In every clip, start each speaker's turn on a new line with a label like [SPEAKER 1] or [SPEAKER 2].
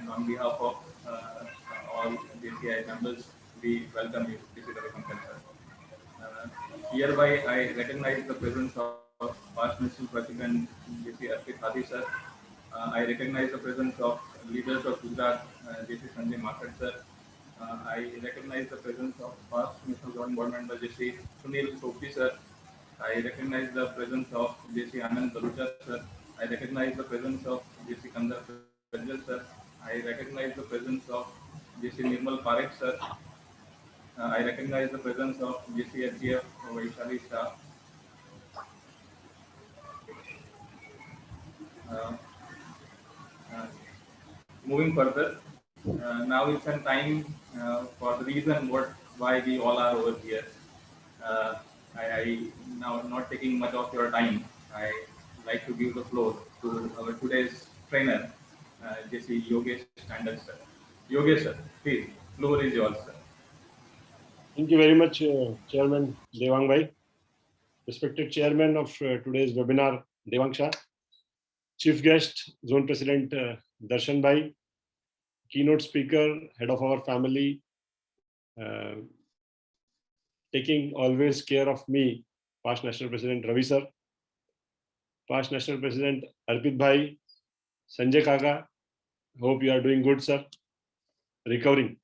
[SPEAKER 1] and on behalf of all JCI members, we welcome you, JC Ravisankar sir. Hereby, I recognize the presence of past National President JC Arpit Hadi sir. I recognize the presence of leaders of Gujarat, JC Sanjay Mathur sir. I recognize the presence of past National Government Board member JC Sunil Sopti sir. I recognize the presence of JC Anand Balucha sir. I recognize the presence of JC Kandar Prajal sir. I recognize the presence of JC Nirmal Parekh sir. I recognize the presence of JCHGF Vaishali Shah. Uh, uh, Moving further, now it's a time for the reason why we all are over here. Uh, I now not taking much of your time. I like to give the floor to our today's trainer, JC Yogesh Standard sir. Yogesh sir, please, floor is yours, sir.
[SPEAKER 2] Thank you very much, Chairman Devang Bhai. Respected Chairman of today's webinar, Devang Shah. Chief Guest, Zone President Darshan Bhai. Keynote Speaker, Head of our family, taking always care of me, past National President Ravi sir. Past National President Arpit Bhai, Sanjay Kaka. Hope you are doing good, sir. Recovering.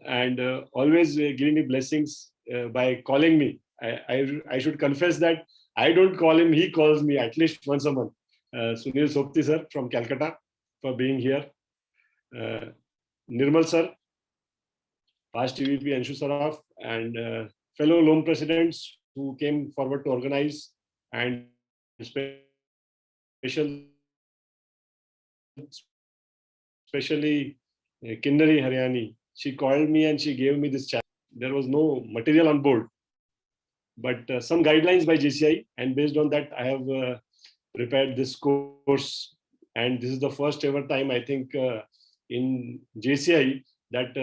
[SPEAKER 2] And always giving me blessings by calling me. I should confess that I don't call him, he calls me at least once a month. Sunil Sopti sir from Calcutta for being here. Nirmal sir, past TVP Anshu Saraf, and fellow loan presidents who came forward to organize, and especially Kinnari Haryani. She called me and she gave me this challenge. There was no material on board, but some guidelines by JCI, and based on that, I have prepared this course. And this is the first ever time, I think, in JCI that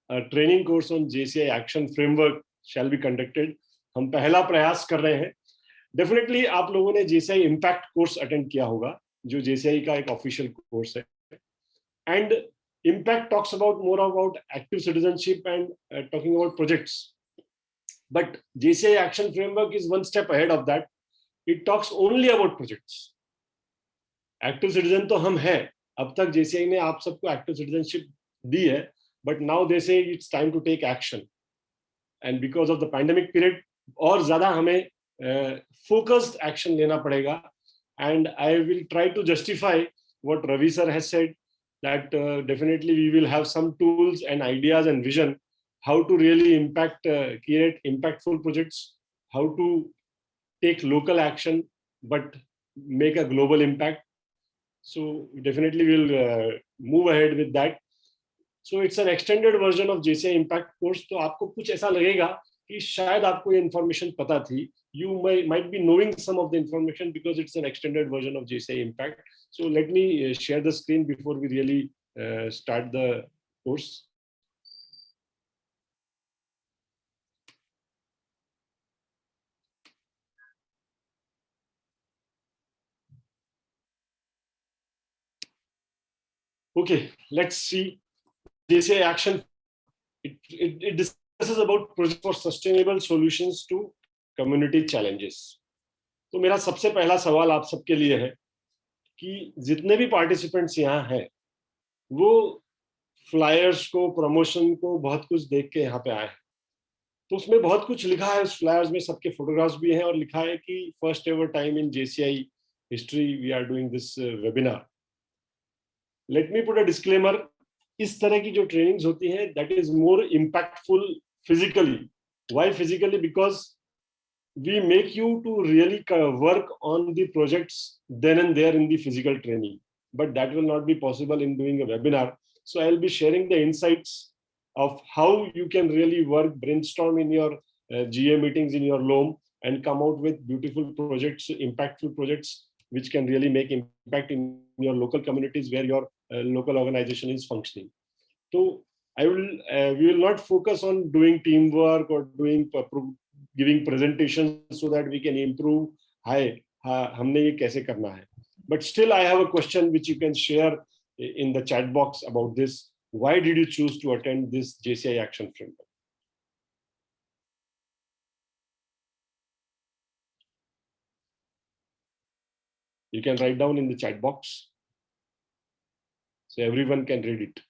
[SPEAKER 2] a training course on JCI action framework shall be conducted. हम पहला प्रयास कर रहे हैं. Definitely आप लोगों ने JCI impact course attend किया होगा, जो JCI का एक official course है. And impact talks more about active citizenship and talking about projects. But JCI action framework is one step ahead of that. It talks only about projects. Active citizen तो हम हैं. अब तक JCI ने आप सबको active citizenship दी है, but now they say it's time to take action. And because of the pandemic period, और ज़्यादा हमें focused action लेना पड़ेगा. And I will try to justify what Ravi sir has said, that definitely we will have some tools and ideas and vision how to really create impactful projects, how to take local action but make a global impact. So definitely we'll move ahead with that. So it's an extended version of JCI impact course. तो आपको कुछ ऐसा लगेगा कि शायद आपको ये information पता थी. You might be knowing some of the information because it's an extended version of JCI impact. So let me share the screen before we really start the course. Okay, let's see. JCI action. It discusses about projects for sustainable solutions to community challenges. तो मेरा सबसे पहला सवाल आप सबके लिए है कि जितने भी पार्टिसिपेंट्स यहाँ हैं, वो फ्लायर्स को, प्रमोशन को बहुत कुछ देख के यहाँ पे आए हैं. तो उसमें बहुत कुछ लिखा है. उस फ्लायर्स में सबके फोटोग्राफ्स भी हैं और लिखा है कि first ever time in JCI history we are doing this webinar. Let me put a disclaimer. इस तरह की जो ट्रेनिंग्स होती हैं, that is more impactful physically. Why physically? Because we make you to really work on the projects then and there in the physical training, but that will not be possible in doing a webinar. So I'll be sharing the insights of how you can really work, brainstorm in your GA meetings in your LOM and come out with beautiful projects, impactful projects, which can really make impact in your local communities where your local organization is functioning. So we will not focus on doing teamwork or doing giving presentations so that we can improve. हमने ये कैसे करना है? But still I have a question which you can share in the chat box about this. Why did you choose to attend this JCI action framework? You can write down in the chat box so everyone can read it.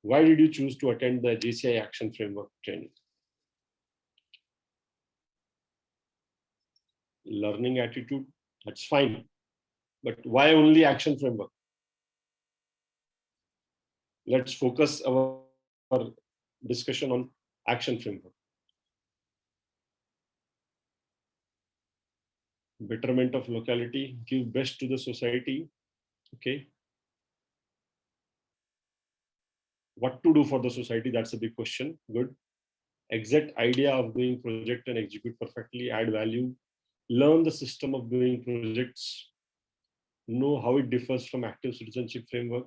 [SPEAKER 2] Why did you choose to attend the JCI action framework training? Learning attitude, that's fine. But why only action framework? Let's focus our discussion on action framework. Betterment of locality, give best to the society. Okay. What to do for the society? That's a big question. Good. Exact idea of doing project and execute perfectly, add value, learn the system of doing projects, know how it differs from active citizenship framework,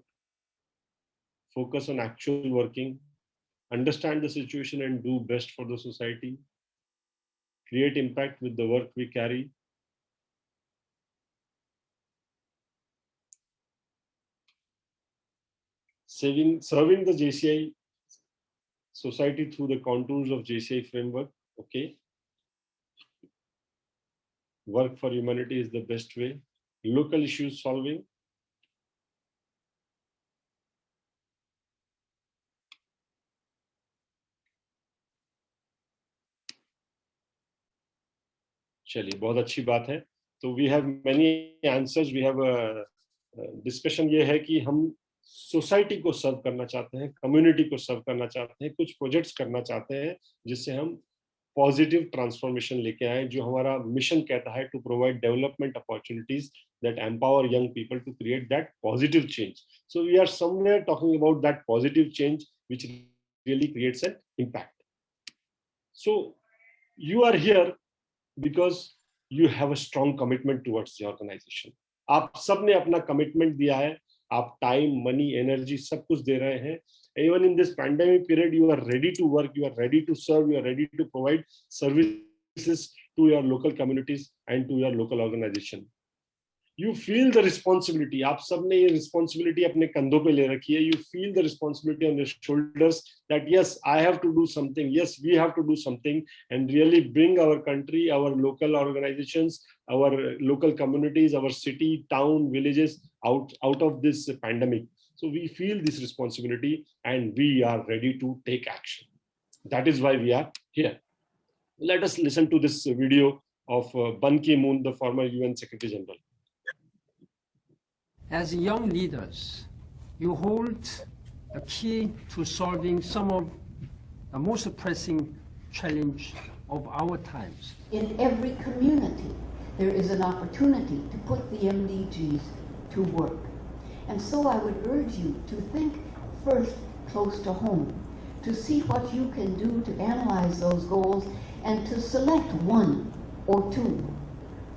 [SPEAKER 2] focus on actual working, understand the situation and do best for the society, create impact with the work we carry. Serving the JCI society through the contours of JCI framework. Okay. Work for humanity is the best way. Local issues solving. चलिए, बहुत अच्छी बात है. तो we have many answers. We have a discussion ये है कि हम सोसाइटी को सर्व करना चाहते हैं, कम्युनिटी को सर्व करना चाहते हैं, कुछ प्रोजेक्ट्स करना चाहते हैं जिससे हम पॉजिटिव ट्रांसफॉर्मेशन लेके आए, जो हमारा मिशन कहता है to provide development opportunities that empower young people to create that positive change. So we are somewhere talking about that positive change which really creates an impact. So you are here because you have a strong commitment towards the organization. आप सबने अपना commitment दिया है, आप time, money, energy सब कुछ दे रहे हैं. Even in this pandemic period, you are ready to work, you are ready to serve, you are ready to provide services to your local communities and to your local organization. You feel the responsibility. आप सबने ये responsibility अपने कंधों पे ले रखी है. You feel the responsibility on your shoulders that yes, I have to do something. Yes, we have to do something and really bring our country, our local organizations, our local communities, our city, town, villages out of this pandemic. So we feel this responsibility and we are ready to take action. That is why we are here. Let us listen to this video of Ban Ki-moon, the former UN Secretary General.
[SPEAKER 3] As young leaders, you hold the key to solving some of the most pressing challenge of our times.
[SPEAKER 4] In every community, there is an opportunity to put the MDGs to work. And so I would urge you to think first close to home, to see what you can do to analyze those goals and to select one or two,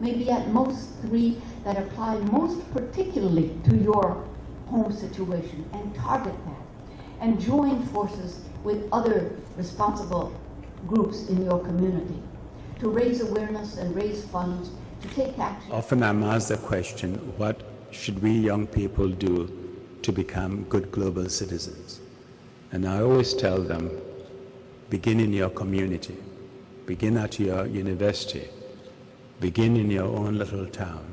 [SPEAKER 4] maybe at most three that apply most particularly to your home situation, and target that and join forces with other responsible groups in your community to raise awareness and raise funds to take action.
[SPEAKER 5] Often I'm asked the question, what should we young people do to become good global citizens? And I always tell them, begin in your community, begin at your university, begin in your own little town.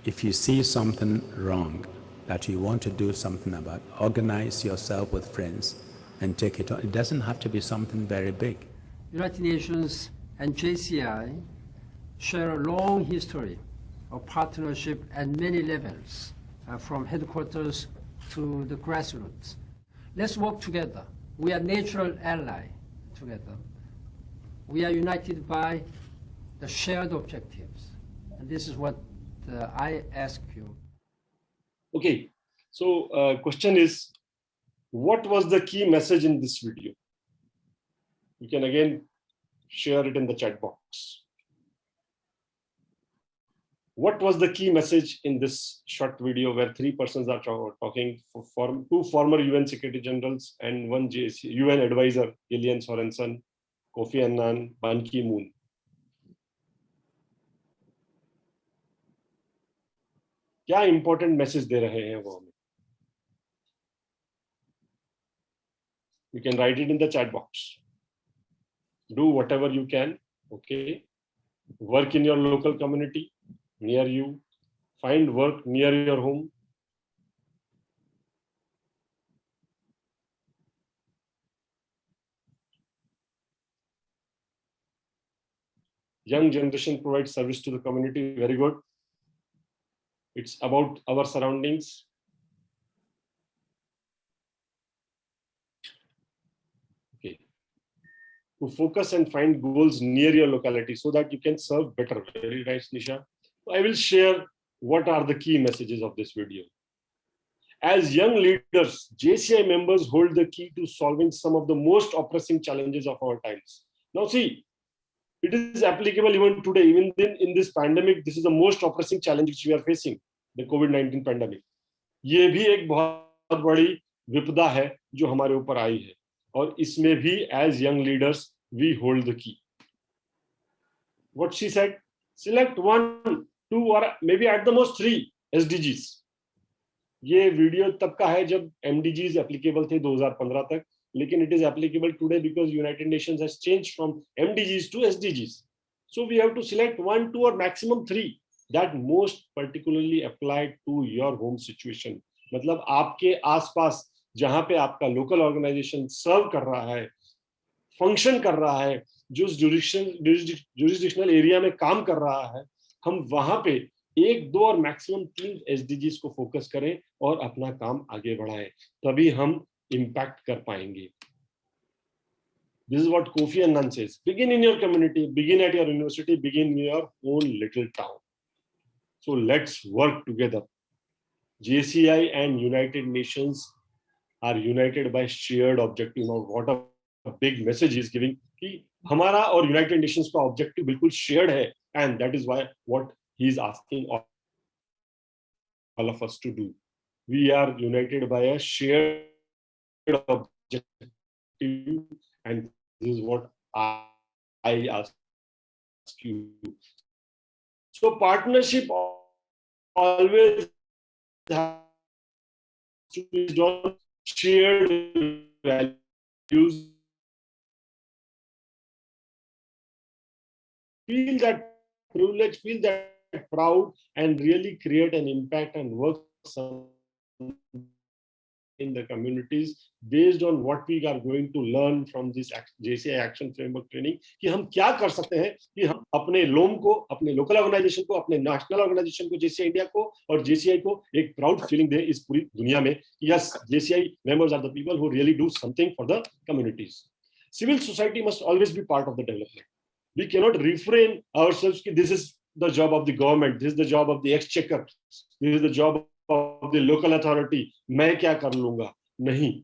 [SPEAKER 5] If you see something wrong that you want to do something about, organize yourself with friends and take it on. It doesn't have to be something very big.
[SPEAKER 3] United Nations and JCI share a long history of partnership at many levels, from headquarters to the grassroots. Let's work together. We are natural ally together. We are united by the shared objectives. And this is what I ask you.
[SPEAKER 2] Okay, so question is, what was the key message in this video? You can again share it in the chat box. What was the key message in this short video where three persons are talking, two former UN Secretary Generals and one UN advisor, Gillian Sorensen, Kofi Annan, Ban Ki-moon. क्या important message दे रहे हैं वो हमें? You can write it in the chat box. Do whatever you can. Okay. Work in your local community near you. Find work near your home. Young generation provides service to the community. Very good. It's about our surroundings. Okay. To focus and find goals near your locality so that you can serve better. Very nice, Nisha. I will share what are the key messages of this video. As young leaders, JCI members hold the key to solving some of the most oppressing challenges of our times. Now see, it is applicable even today, even in this pandemic. This is the most oppressing challenge which we are facing, the COVID-19 pandemic. ये भी एक बहुत बड़ी विपदा है जो हमारे ऊपर आई है, और इसमें भी as young leaders we hold the key. What she said, select 1, 2 or maybe at the most 3 SDGs. ये वीडियो तब का है जब MDGs applicable थे 2015 तक, लेकिन it is applicable today because United Nations has changed from MDGs to SDGs. So we have to select 1, 2 or maximum 3 that most particularly applied to your home situation. मतलब आपके आसपास जहां पे आपका लोकल ऑर्गेनाइजेशन सर्व कर रहा है, फंक्शन कर रहा है, जो जुरिस्डिक्शनल एरिया में काम कर रहा है, हम वहां पे 1, 2 और मैक्सिमम 3 SDGs को फोकस करें और अपना काम आगे बढ़ाएं, तभी हम impact कर पाएंगे. This is what Kofi Annan says. Begin in your community, begin at your university, begin in your own little town. So let's work together. JCI and United Nations are united by shared objective. Now what a big message he is giving कि हमारा और United Nations का objective बिल्कुल shared है, and that is why what he is asking all of us to do. We are united by a shared objective, and this is what I ask you. So partnership always has to be based on shared values. Feel that privilege, feel that proud, and really create an impact and work in the communities based on what we are going to learn from this JCI Action Framework training कि हम क्या कर सकते हैं कि हम अपने लोम को, अपने लोकल ऑर्गेनाइजेशन को, अपने नेशनल ऑर्गेनाइजेशन को, JCI इंडिया को और JCI को एक प्राउड फीलिंग दे इस पूरी दुनिया में कि yes, JCI members are the people who really do something for the communities. Civil society must always be part of the development. We cannot refrain ourselves कि this is the job of the government, this is the job of the exchequer, this is the job of the local authority, मैं क्या कर लूंगा. नहीं,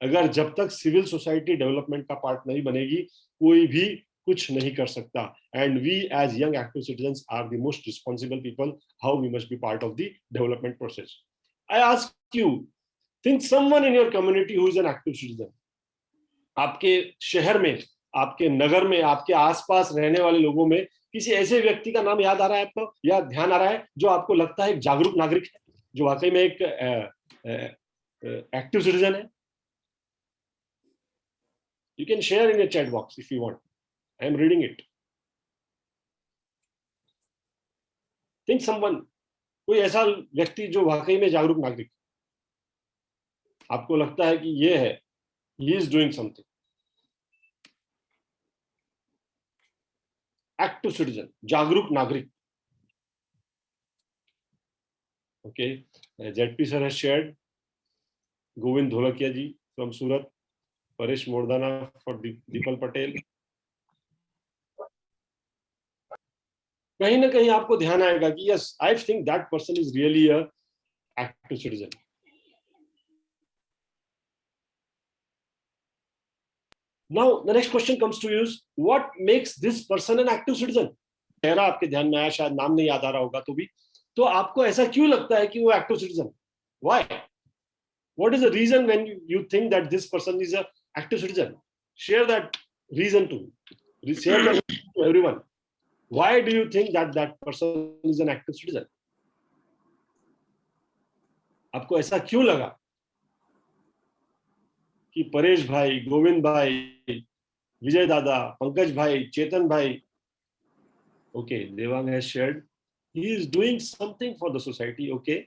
[SPEAKER 2] अगर जब तक civil society development का पार्ट नहीं बनेगी, कोई भी कुछ नहीं कर सकता. And we as young active citizens are the most responsible people, how we must be part of the development process. I ask you, think someone in your community who is an active citizen. आपके शहर में, आपके नगर में, आपके आसपास रहने वाले लोगों में किसी ऐसे व्यक्ति का नाम याद आ रहा है आपको, या ध्यान आ रहा है जो आपको लगता है एक जागरूक नागरिक है, जो वाकई में एक एक्टिव सिटीजन है? You can share in your chat box if you want. I am reading it. Think someone, कोई ऐसा व्यक्ति जो वाकई में जागरूक नागरिक, आपको लगता है कि ये है, he is doing something. Active citizen, जागरूक नागरिक. Okay, ZP sir has shared. Govind Dholakia ji from Surat, Paresh Mordana for Deepal Patel. कहीं ना कहीं आपको ध्यान आएगा कि yes, I think that person is really a active citizen. Now the next question comes to you is, what makes this person an active citizen? चेहरा आपके ध्यान में आया, शायद नाम नहीं याद आ रहा होगा, तो आपको ऐसा क्यों लगता है कि वो active citizen? Why? What is the reason when you think that this person is a active citizen? Share that reason to me. Share that to everyone. Why do you think that that person is an active citizen? आपको ऐसा क्यों लगा कि परेश भाई, गोविंद भाई, विजय दादा, पंकज भाई, चेतन भाई, okay, Devang has shared, he is doing something for the society, okay,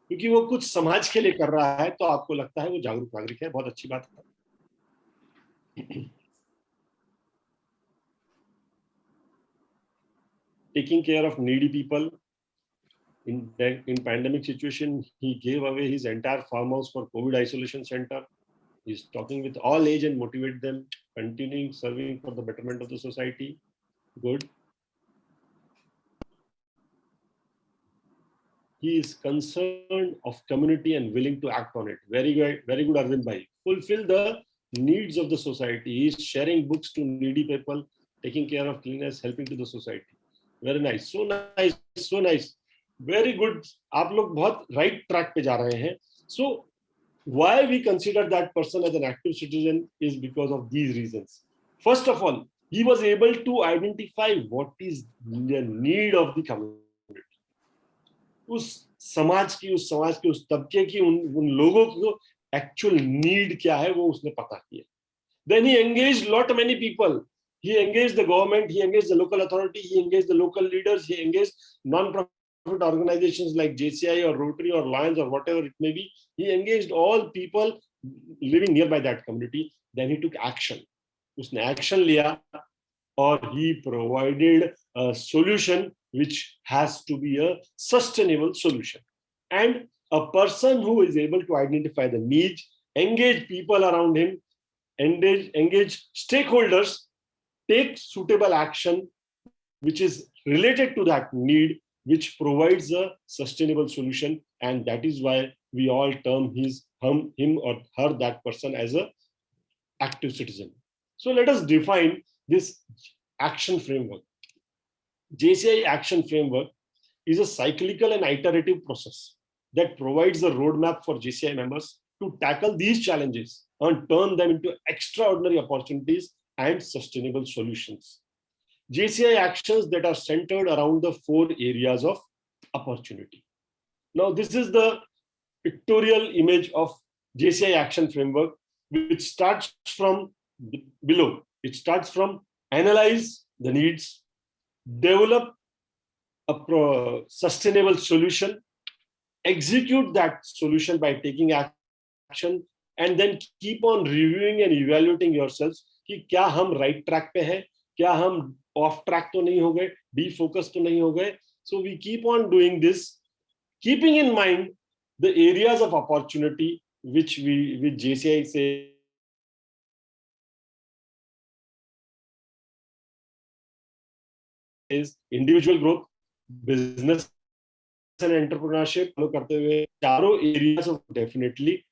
[SPEAKER 2] क्योंकि वो कुछ समाज के लिए कर रहा है तो आपको लगता है वो जागरूक नागरिक है, बहुत अच्छी बात है. Taking care of needy people. In pandemic situation, he gave away his entire farmhouse for COVID isolation center. He's talking with all age and motivate them, continuing serving for the betterment of the society. Good. He is concerned of community and willing to act on it. Very good, Arvind Bhai. Fulfill the needs of the society. He is sharing books to needy people, taking care of cleanliness, helping to the society. Very nice. So nice. So nice. Very good. आप लोग बहुत right track पे जा रहे हैं. So why we consider that person as an active citizen is because of these reasons. First of all, he was able to identify what is the need of the community. उस समाज की, उस तबके की, उन लोगों को एक्चुअल नीड क्या है वो उसने पता किया. Then he engaged many people. He engaged the government, he engaged the local authority, he engaged the local leaders, he engaged non-profit organizations like JCI or Rotary or Lions or whatever it may be. He engaged all people living nearby that community. Then he took action. उसने action लिया और he provided a solution which has to be a sustainable solution. And a person who is able to identify the needs, engage people around him, engage stakeholders, take suitable action which is related to that need, which provides a sustainable solution, and that is why we all term him or her, that person, as a active citizen. So let us define this action framework. JCI action framework is a cyclical and iterative process that provides a roadmap for JCI members to tackle these challenges and turn them into extraordinary opportunities and sustainable solutions. JCI actions that are centered around the 4 areas of opportunity. Now, this is the pictorial image of JCI action framework, which starts from below. It starts from analyze the needs, develop a sustainable solution, execute that solution by taking action, and then keep on reviewing and evaluating yourselves कि क्या हम right track पे हैं, क्या हम off track तो नहीं हो गए, defocus तो नहीं हो गए. So we keep on doing this, keeping in mind the areas of opportunity which JCI say is individual growth, business and entrepreneurship. करते हुए चारों areas of definitely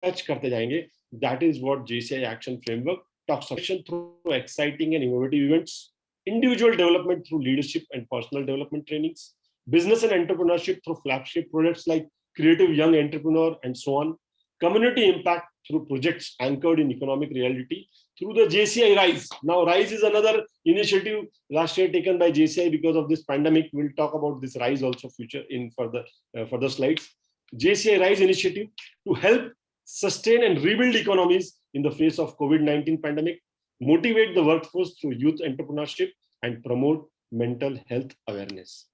[SPEAKER 2] touch करते जाएंगे. That is what JCI action framework talks about. Through exciting and innovative events, individual development through leadership and personal development trainings, business and entrepreneurship through flagship projects like Creative Young Entrepreneur and so on, community impact through projects anchored in economic reality, through the JCI Rise. Now, Rise is another initiative last year taken by JCI because of this pandemic. We'll talk about this Rise also future in further slides. JCI Rise initiative to help sustain and rebuild economies in the face of COVID-19 pandemic, motivate the workforce through youth entrepreneurship, and promote mental health awareness.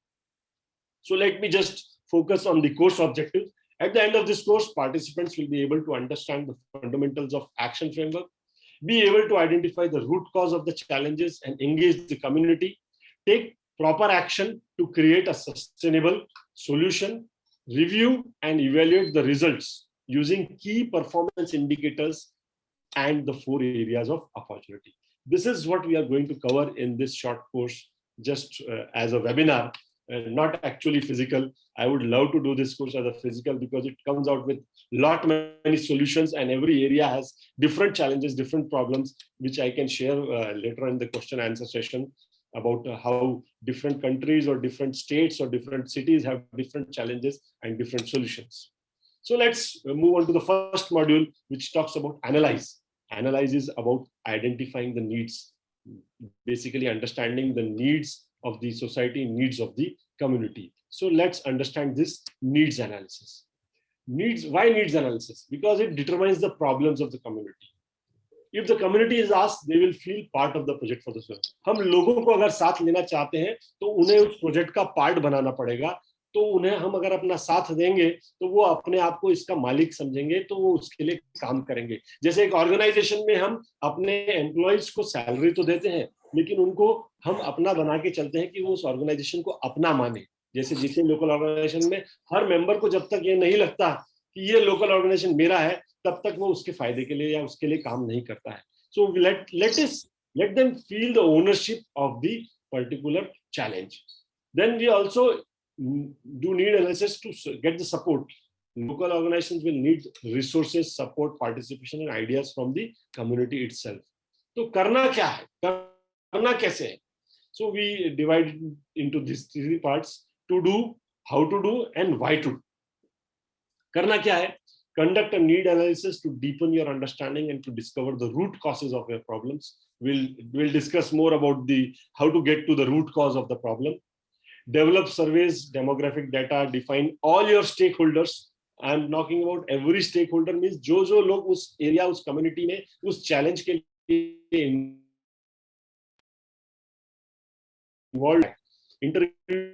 [SPEAKER 2] So let me just focus on the course objectives. At the end of this course, participants will be able to understand the fundamentals of action framework, be able to identify the root cause of the challenges and engage the community, take proper action to create a sustainable solution, review and evaluate the results using key performance indicators and the 4 areas of opportunity. This is what we are going to cover in this short course, just as a webinar, not actually physical. I would love to do this course as a physical because it comes out with many solutions, and every area has different challenges, different problems, which I can share later in the question answer session about how different countries or different states or different cities have different challenges and different solutions. So let's move on to the first module, which talks about analyze. Analyze is about identifying the needs, basically understanding the needs of the society, needs of the community. So let's understand this needs analysis. Needs, why needs analysis? Because it determines the problems of the community. If the community is asked, they will feel part of the project for the future. हम लोगों को अगर साथ लेना चाहते हैं तो उन्हें उस प्रोजेक्ट का पार्ट बनाना पड़ेगा. तो उन्हें हम अगर अपना साथ देंगे तो वो अपने आप को इसका मालिक समझेंगे, तो वो उसके लिए काम करेंगे. जैसे एक ऑर्गेनाइजेशन में हम अपने एम्प्लॉइज को सैलरी तो देते हैं, लेकिन उनको हम अपना बना के चलते हैं कि वो उस ऑर्गेनाइजेशन को अपना माने. जैसे जितने लोकल ऑर्गेनाइजेशन में हर मेंबर को जब तक ये नहीं लगता कि ये लोकल ऑर्गेनाइजेशन मेरा है, तब तक वो उसके फायदे के लिए या उसके लिए काम नहीं करता है. सो let them feel the ownership of the particular challenge. Then we also do need analysis to get the support. Local organizations will need resources, support, participation and ideas from the community itself. तो करना क्या है, करना कैसे है? So we divide it into these three parts: to do, how to do and why to do. करना क्या है? Conduct a need analysis to deepen your understanding and to discover the root causes of your problems. We'll discuss more about the how to get to the root cause of the problem. Develop surveys, demographic data, define all your stakeholders. I'm talking about every stakeholder, means जो लोग उस area, उस community में उस challenge के लिए involved. Interview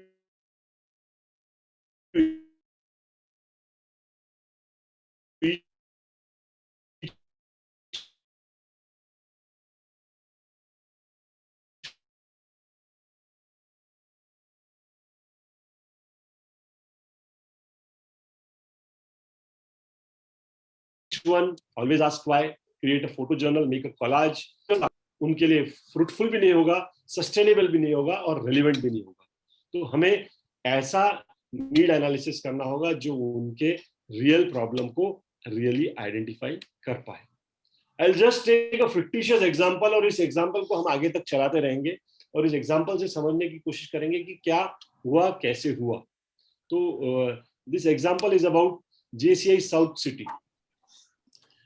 [SPEAKER 2] one, always ask why, create a photo journal, make a collage. उनके लिए fruitful भी नहीं होगा, sustainable भी नहीं होगा और relevant भी नहीं होगा. तो हमें ऐसा need analysis करना होगा जो उनके real problem को really identify कर पाए. I'll just take a fictitious example और इस example को हम आगे तक चलाते रहेंगे और इस example से समझने की कोशिश करेंगे कि क्या हुआ, कैसे हुआ. तो this example is about JCI South City.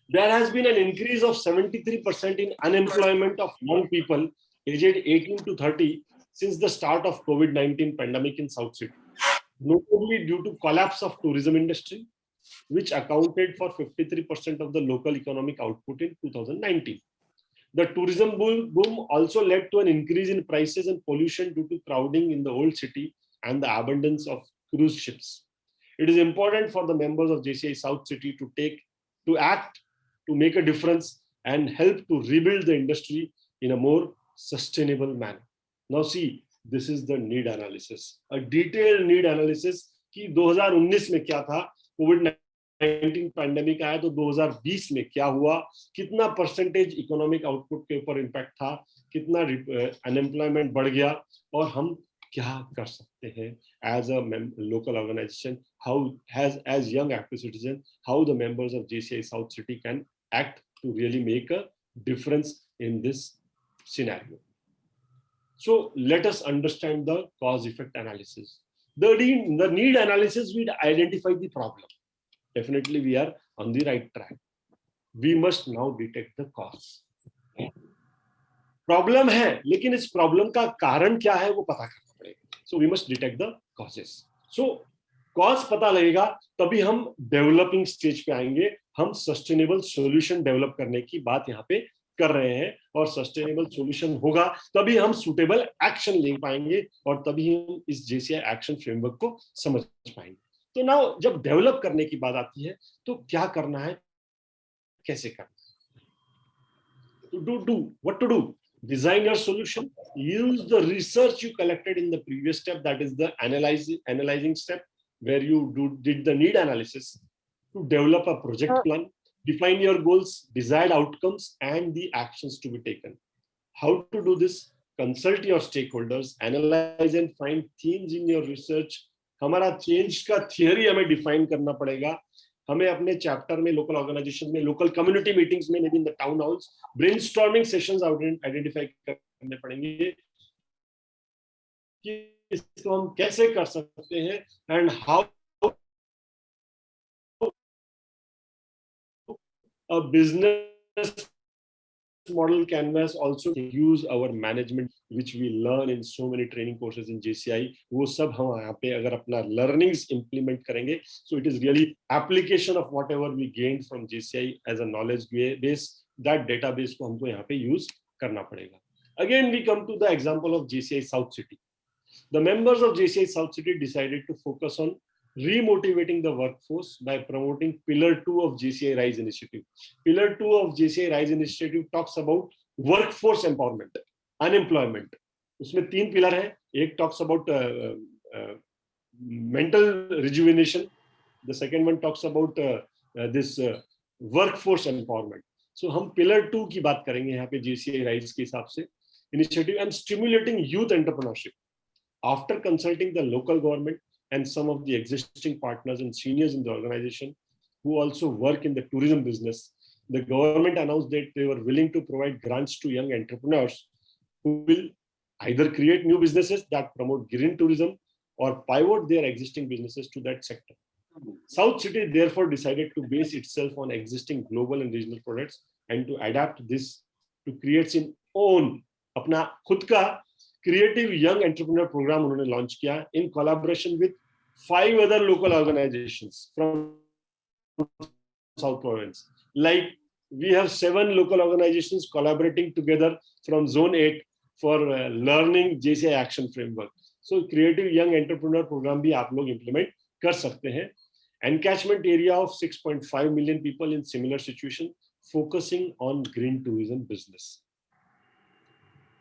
[SPEAKER 2] There has been an increase of 73% in unemployment of young people aged 18 to 30 since the start of COVID-19 pandemic in South City, notably due to collapse of tourism industry, which accounted for 53% of the local economic output in 2019. The tourism boom also led to an increase in prices and pollution due to crowding in the old city and the abundance of cruise ships. It is important for the members of JCI South City to act to make a difference and help to rebuild the industry in a more sustainable manner. Now see, this is the need analysis, a detailed need analysis कि 2019 में क्या था, कोविड-19 pandemic आया तो 2020 में क्या हुआ, कितना परसेंटेज इकोनॉमिक आउटपुट के ऊपर इम्पैक्ट था, कितना अनएम्प्लॉयमेंट बढ़ गया और हम क्या कर सकते हैं as a local organization, how as young active citizens, how the members of JCI South City can act to really make a difference in this scenario. So let us understand the cause-effect analysis. The need analysis will identify the problem. Definitely we are on the right track. We must now detect the cause. Problem है, लेकिन इस problem का कारण क्या है वो पता करना पड़ेगा. So we must detect the causes. So cause पता लगेगा तभी हम developing stage पे आएंगे. हम sustainable solution develop करने की बात यहाँ पे कर रहे हैं और sustainable solution होगा तभी हम suitable action ले पाएंगे और तभी हम इस JCI action framework को समझ पाएंगे. तो now जब develop करने की बात आती है तो क्या करना है, कैसे करना है? What to do? Design your solution. Use the research you collected in the previous step, that is the analyzing step, where you did the need analysis to develop a project plan, define your goals, desired outcomes, and the actions to be taken. How to do this? Consult your stakeholders, analyze and find themes in your research. हमारा change का theory हमें define करना पड़ेगा. हमें अपने chapter में local organisation में local community meetings में maybe in the town halls brainstorming sessions identify करने पड़ेंगे कि इसको हम कैसे कर सकते हैं and how a business model canvas also use our management which we learn in so many training courses in JCI. वो सब हम यहाँ पे अगर अपना learnings implement करेंगे, so it is really application of whatever we gained from JCI as a knowledge base. That database को हमको यहाँ पे use करना पड़ेगा. Again we come to the example of JCI South City. The members of JCI South City decided to focus on remotivating the workforce by promoting Pillar 2 of JCI Rise Initiative. Pillar 2 of JCI Rise Initiative talks about workforce empowerment, unemployment. उसमें 3 pillar हैं. एक talks about mental rejuvenation. The second one talks about this workforce empowerment. So हम Pillar 2 की बात करेंगे यहाँ पे JCI Rise के हिसाब से. Initiative and stimulating youth entrepreneurship. After consulting the local government and some of the existing partners and seniors in the organization who also work in the tourism business, the government announced that they were willing to provide grants to young entrepreneurs who will either create new businesses that promote green tourism or pivot their existing businesses to that sector. South City therefore decided to base itself on existing global and regional products and to adapt this to create its own अपना खुद का creative young entrepreneur program उन्होंने launch किया in collaboration with 5 other local organizations from South Province. Like we have 7 local organizations collaborating together from Zone 8 for learning JCI Action Framework. So creative young entrepreneur program भी आप लोग implement कर सकते हैं. Encatchment area of 6.5 million people in similar situation, focusing on green tourism business.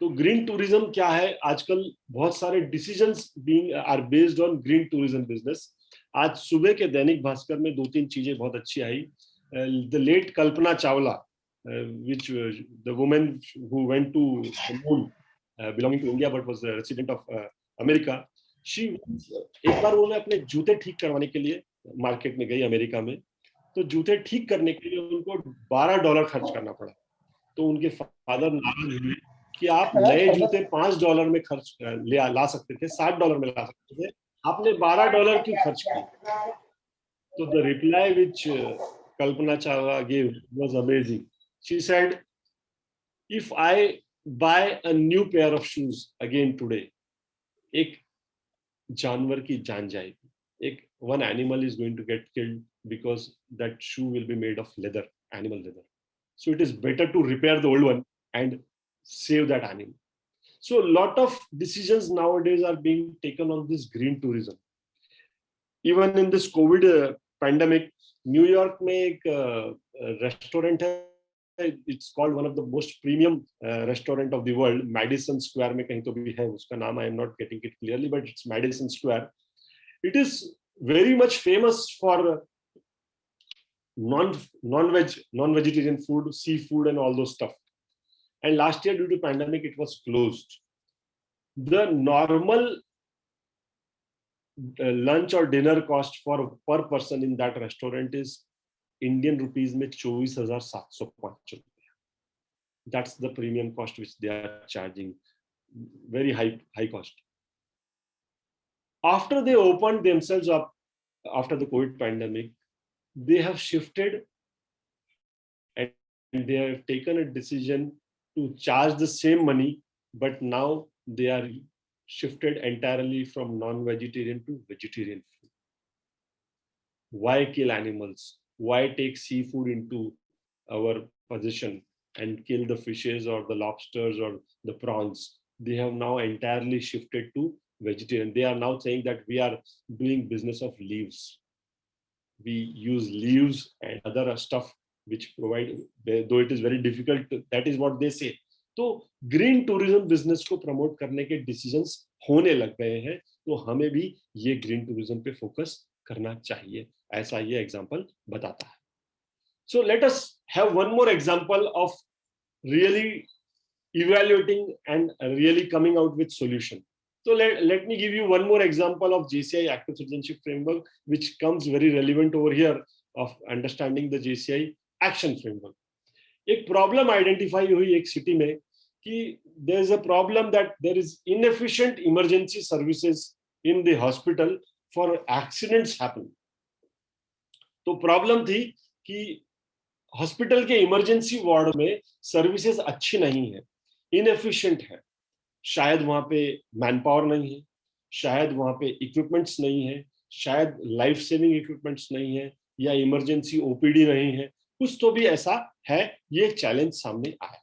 [SPEAKER 2] तो green tourism क्या है? आजकल बहुत सारे decisions being are based on green tourism business. आज सुबह के दैनिक भास्कर में 2-3 चीजें बहुत अच्छी आई. The late Kalpana Chawla, which the woman who went to the moon, belonging to India but was a resident of America. She एक बार उन्होंने अपने जूते ठीक करवाने के लिए मार्केट में गई अमेरिका में. तो जूते ठीक करने के लिए उनको $12 खर्च करना पड़ा. तो उनके फादर नाराज हुए कि आप नए जूते $5 में खर्च ला सकते थे, $60 में ला सकते थे, आपने $12 क्यों खर्च किए? तो the reply which Kalpana Chawla gave was amazing. She said, if I buy a new pair of shoes again today, एक जानवर की जान जाएगी. एक one animal is going to get killed because that shoe will be made of leather, animal leather. So it is better to repair the old one and save that animal. So a lot of decisions nowadays are being taken on this green tourism. Even in this COVID pandemic, New York में एक restaurant है. It's called one of the most premium restaurant of the world. Madison Square में कहीं तो भी है, उसका नाम I am not getting it clearly, but it's Madison Square. It is very much famous for non-vegetarian food, seafood, and all those stuff. And last year, due to pandemic, it was closed. The normal lunch or dinner cost for per person in that restaurant is Indian rupees में 24,705 रुपया. That's the premium cost which they are charging. Very high cost. After they opened themselves up after the COVID pandemic, they have shifted and they have taken a decision to charge the same money, but now they are shifted entirely from non-vegetarian to vegetarian food. Why kill animals? Why take seafood into our possession and kill the fishes or the lobsters or the prawns? They have now entirely shifted to vegetarian. They are now saying that we are doing business of leaves. We use leaves and other stuff which provide, though it is very difficult, that is what they say. तो green tourism business को promote करने के decisions होने लग गए हैं, तो हमें भी ये ग्रीन टूरिज्म पे फोकस करना चाहिए, ऐसा ये एग्जांपल बताता है. So let us have one more example of really evaluating and really coming out with solution. So let me give you one more example of JCI Active Citizenship Framework, which comes very relevant over here of understanding the JCI Action Framework. एक problem identify हुई एक city में कि there is a problem that there is inefficient emergency services in the hospital for accidents happen. तो problem थी कि hospital के emergency ward में सर्विसेज अच्छी नहीं है, इनएफिशिएंट है, शायद वहां पे मैन पावर नहीं है, शायद वहां पे इक्विपमेंट्स नहीं है, शायद लाइफ सेविंग इक्विपमेंट्स नहीं है, या इमरजेंसी ओपीडी नहीं है, कुछ तो भी ऐसा है, ये चैलेंज सामने आया।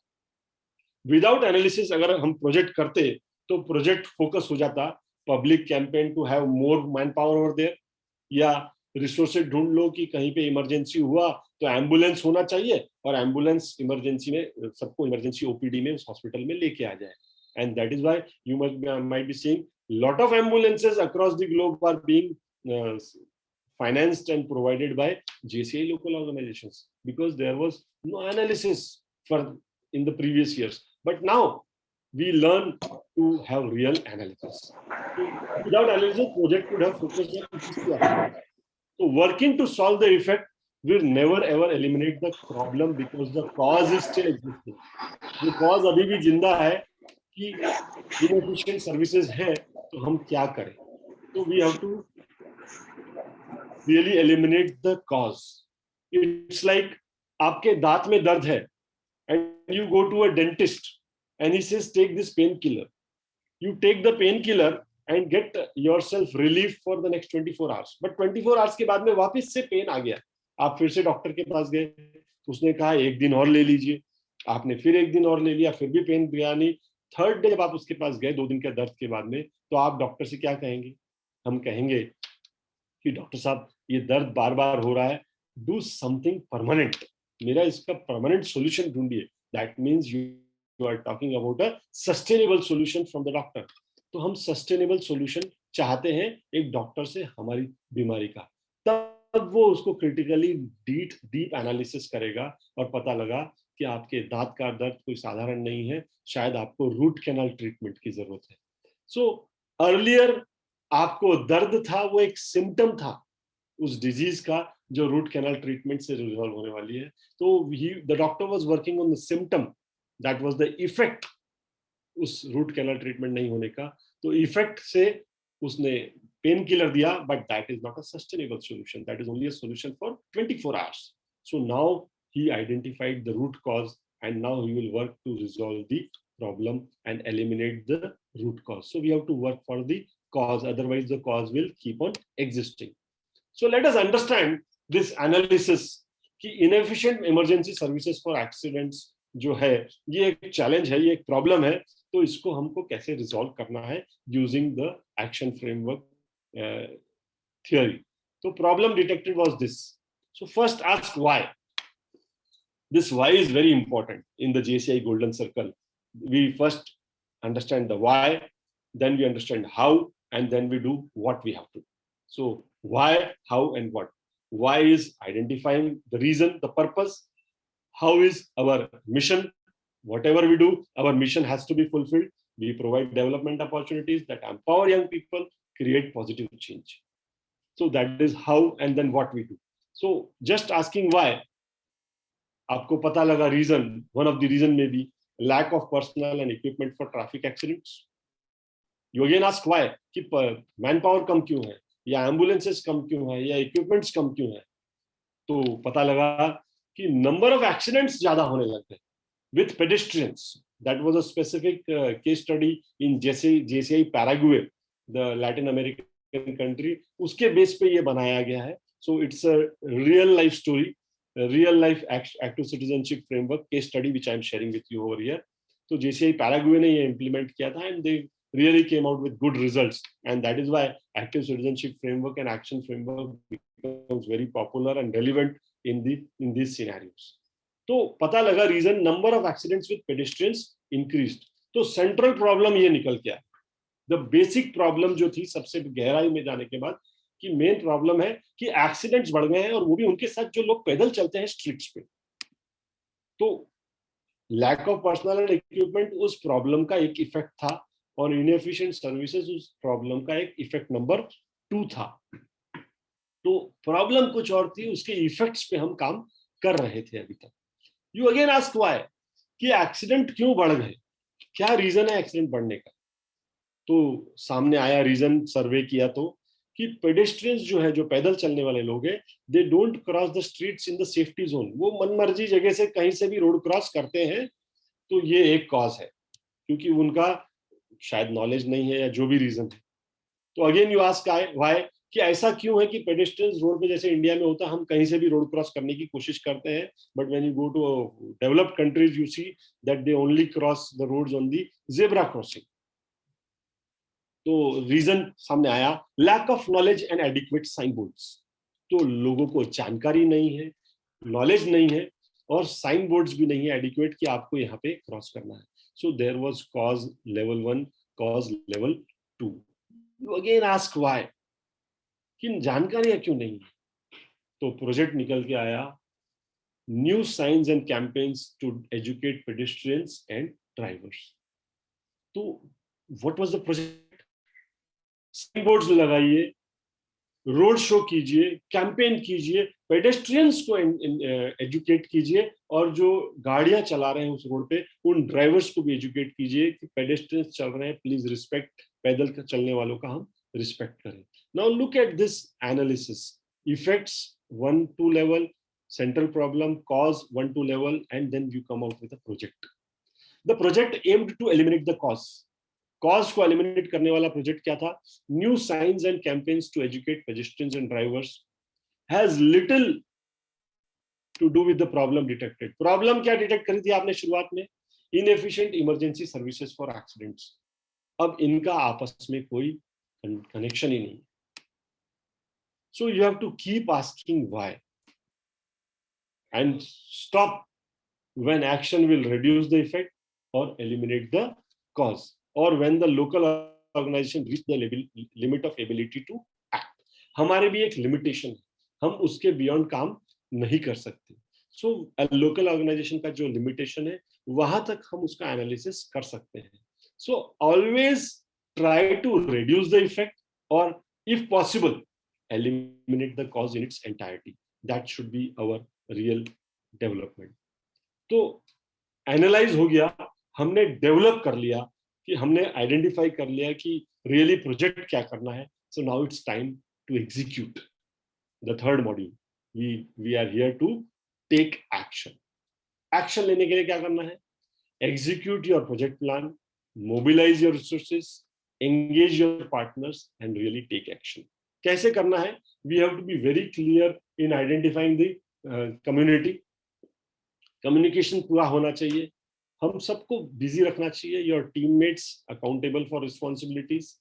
[SPEAKER 2] विदाउट एनालिसिस अगर हम प्रोजेक्ट करते तो प्रोजेक्ट फोकस हो जाता public campaign to have more manpower over there, या रिसोर्सेज ढूंढ लो कि कहीं पे इमरजेंसी हुआ तो एम्बुलेंस होना चाहिए और एम्बुलेंस इमरजेंसी में सबको इमरजेंसी ओपीडी में उस हॉस्पिटल में लेके आ जाए। And that is why you might be seeing lot of ambulances across the globe are being financed and provided by JCI local organizations, because there was no analysis for in the previous years. But now we learn to have real analysis. Without analysis, project would have focused on this aspect. So working to solve the effect will never ever eliminate the problem, because the cause is still existing. The cause अभी भी जिंदा है कि inefficient services है, तो हम क्या करें? So we have to really eliminate the cause. It's like आपके दांत में दर्द है and you go to a dentist and he says take this painkiller. You take the painkiller and get yourself relief for the next 24 hours. But 24 hours के बाद में वापस से पेन आ गया, आप फिर से डॉक्टर के पास गए, उसने कहा एक दिन और ले लीजिए, आपने फिर एक दिन और ले लिया, फिर भी पेन गया नहीं। थर्ड डे जब आप उसके पास गए 2 दिन के दर्द के बाद में, तो आप डॉक्टर से क्या कहेंगे? हम कहेंगे कि डॉक्टर साहब ये दर्द बार बार हो रहा है, डू समथिंग परमानेंट, मेरा इसका परमानेंट सोल्यूशन ढूंढिए। That means you are talking about a sustainable solution from the doctor. तो हम सस्टेनेबल सॉल्यूशन चाहते हैं एक डॉक्टर से हमारी बीमारी का, तब वो उसको क्रिटिकली डीप एनालिसिस करेगा और पता लगा कि आपके दांत का दर्द कोई साधारण नहीं है, शायद आपको रूट कैनाल ट्रीटमेंट की जरूरत है। सो अर्लियर आपको दर्द था, वो एक सिम्टम था उस डिजीज का जो रूट कैनाल ट्रीटमेंट से रिजॉल्व होने वाली है। तो the doctor was working on the symptom, that was the effect उस रूट कैनाल ट्रीटमेंट नहीं होने का। तो इफेक्ट से उसने पेन किलर दिया, but that is not a sustainable solution, that is only a solution for 24 hours. So now he identified the root cause and now he will work to resolve the problem and eliminate the root cause. So we have to work for the cause, otherwise the cause will keep on existing. So let us understand this analysis कि inefficient emergency services for accidents जो है ये एक challenge है, ये एक problem है, तो इसको हमको कैसे रिजॉल्व करना है using the action framework theory. तो problem detected was this. So first ask why. This why is very important in the JCI golden circle. We first understand the why, then we understand how, and then we do what we have to. So why, how, and what. Why is identifying the reason, the purpose. How is our mission? Whatever we do, our mission has to be fulfilled. We provide development opportunities that empower young people, create positive change. So that is how, and then what we do. So just asking why, आपको पता लगा reason, one of the reason may be lack of personnel and equipment for traffic accidents. You again ask why, कि man power कम क्यों है, या ambulances कम क्यों है, या इक्विपमेंट्स कम क्यों है। तो पता लगा कि नंबर ऑफ एक्सीडेंट्स ज्यादा होने लग गए with pedestrians. That was a specific case study in JCI Paraguay, the Latin American country, उसके बेस पे ये बनाया गया है। So it's a real life story, real life active citizenship framework case study which I am sharing with you over here. तो JCI Paraguay ने ये implement किया था and they really came out with good results, and that is why active citizenship framework and action framework becomes very popular and relevant in these scenarios. तो पता लगा reason, number of accidents with pedestrians increased. तो central problem ये निकल के आया, the basic problem जो थी सबसे गहराई में जाने के बाद, कि मेन प्रॉब्लम है कि एक्सीडेंट्स बढ़ गए हैं, और वो भी उनके साथ जो लोग पैदल चलते हैं स्ट्रीट्स पे। तो lack of personnel and equipment उस प्रॉब्लम का एक इफेक्ट था, और इनएफिशिएंट सर्विसेज उस प्रॉब्लम का एक इफेक्ट नंबर 2 था। तो प्रॉब्लम कुछ और थी, उसके इफेक्ट्स पे हम काम कर रहे थे अभी तक। यू अगेन आस्क व्हाई, कि एक्सीडेंट क्यों बढ़ गए, क्या रीजन है एक्सीडेंट बढ़ने का। तो सामने आया रीजन, सर्वे किया तो, कि पेडेस्ट्रियंस जो है, जो पैदल चलने वाले लोग हैं, they don't cross the streets in the safety zone. वो मनमर्जी जगह से कहीं से भी रोड क्रॉस करते हैं। तो ये एक कॉज है, क्योंकि उनका शायद नॉलेज नहीं है या जो भी रीजन है। तो अगेन यू आस्क व्हाई, कि ऐसा क्यों है कि पेडेस्ट्रियंस रोड पे जैसे इंडिया में होता है, हम कहीं से भी रोड क्रॉस करने की कोशिश करते हैं, but when you go to developed countries you see that they only cross the roads on the zebra crossing. तो रीजन सामने आया, lack of knowledge and adequate sign boards. तो लोगों को जानकारी नहीं है, नॉलेज नहीं है, और साइन बोर्ड्स भी नहीं है एडिक्वेट कि आपको यहाँ पे क्रॉस करना है। So there was cause level 1, cause level 2। You again ask why, कि जानकारियां क्यों नहीं है। तो प्रोजेक्ट निकल के आया, new signs and campaigns to educate pedestrians and drivers. तो what was the project? Sign boards लगाइए, रोड शो कीजिए, कैंपेन कीजिए, पेडेस्ट्रियंस को एजुकेट कीजिए, और जो गाड़ियां चला रहे हैं उस रोड पे उन ड्राइवर्स को भी एजुकेट कीजिए कि पेडेस्ट्रियंस चल रहे हैं, प्लीज रिस्पेक्ट, पैदल चलने वालों का हम रिस्पेक्ट करें। Now look at this analysis, effects 1-2 level, central problem, cause 1-2 level, and then you come out with a project. The project aimed to eliminate the cause. Cause को एलिमिनेट करने वाला project क्या था? New signs and campaigns to educate pedestrians and drivers has little to do with the problem detected. Problem क्या detect करी थी आपने शुरुआत में? Inefficient emergency services for accidents. अब इनका आपस में कोई कनेक्शन ही नहीं। So you have to keep asking why and stop when action will reduce the effect or eliminate the cause, or when the local organization reach the limit of ability to act. हमारे भी एक limitation है, हम उसके beyond काम नहीं कर सकते। सो लोकल ऑर्गेनाइजेशन का जो लिमिटेशन है वहां तक हम उसका एनालिसिस कर सकते हैं। So always try to reduce the effect, और if possible eliminate the cause in its entirety. That should be our real development. तो एनालाइज हो गया, हमने डेवलप कर लिया, कि हमने आइडेंटिफाई कर लिया कि रियली प्रोजेक्ट क्या करना है। So now it's time to execute the third module. We are here to take action. Action लेने के लिए क्या करना है? Execute your project plan, mobilise your resources, engage your partners and really take action. कैसे करना है? We have to be very clear in identifying the community. Communication पूरा होना चाहिए, हम सबको बिजी रखना चाहिए। Your teammates accountable for responsibilities.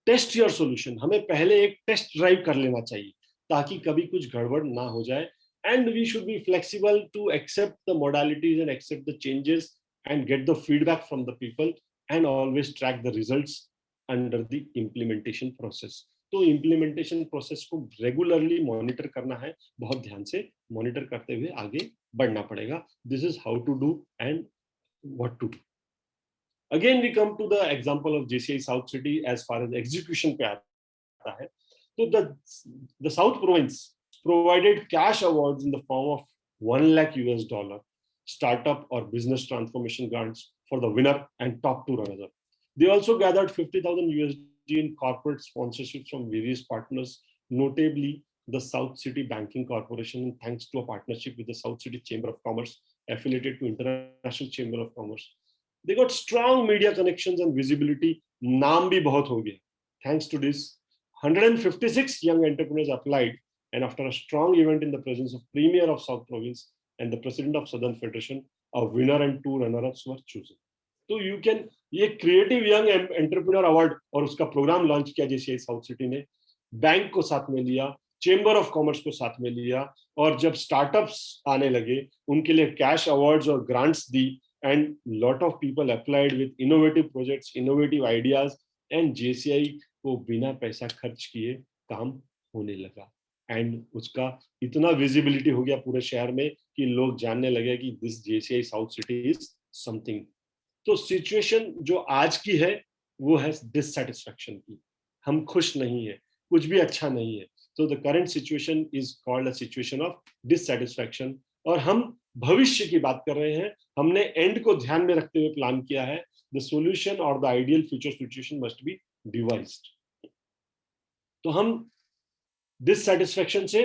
[SPEAKER 2] Test your solution, हमें पहले एक टेस्ट ड्राइव कर लेना चाहिए ताकि कभी कुछ गड़बड़ ना हो जाए। And we should be flexible to accept the modalities and accept the changes and get the feedback from the people, and always track the results under the implementation process. तो इम्प्लीमेंटेशन प्रोसेस को regularly monitor करना है, बहुत ध्यान से monitor करते हुए आगे बढ़ना पड़ेगा। This is how to do and what to do. Again we come to the example of JCI south city as far as execution पे आता है। तो the south province provided cash awards in the form of $1 lakh startup or business transformation grants for the winner and top 2 runners-up. They also gathered $50,000 in corporate sponsorships from various partners, notably the South City Banking Corporation, thanks to a partnership with the South City Chamber of Commerce, affiliated to International Chamber of Commerce. They got strong media connections and visibility. नाम भी बहुत हो गया. Thanks to this, 156 young entrepreneurs applied, and after a strong event in the presence of Premier of South Province and the President of Southern Federation, a winner and 2 runner-ups were chosen. तो you can, ये creative young entrepreneur award और उसका programme launch किया JCI south city ने, bank को साथ में लिया, चेंबर ऑफ कॉमर्स को साथ में लिया, और जब स्टार्टअप्स आने लगे उनके लिए कैश अवार्ड्स और grants the, and lot of people applied with innovative projects, innovative ideas, and JCI को बिना पैसा खर्च किए काम होने लगा। एंड उसका इतना विजिबिलिटी हो गया पूरे शहर में कि लोग जानने लगे कि this JCI south city is something. तो सिचुएशन जो आज की है वो है डिससैटिस्फैक्शन की, हम खुश नहीं है, कुछ भी अच्छा नहीं है। तो the current situation is called a situation of dissatisfaction, और हम भविष्य की बात कर रहे हैं, हमने एंड को ध्यान में रखते हुए प्लान किया है। द सॉल्यूशन और the ideal future situation must be devised. तो हम डिससैटिस्फैक्शन से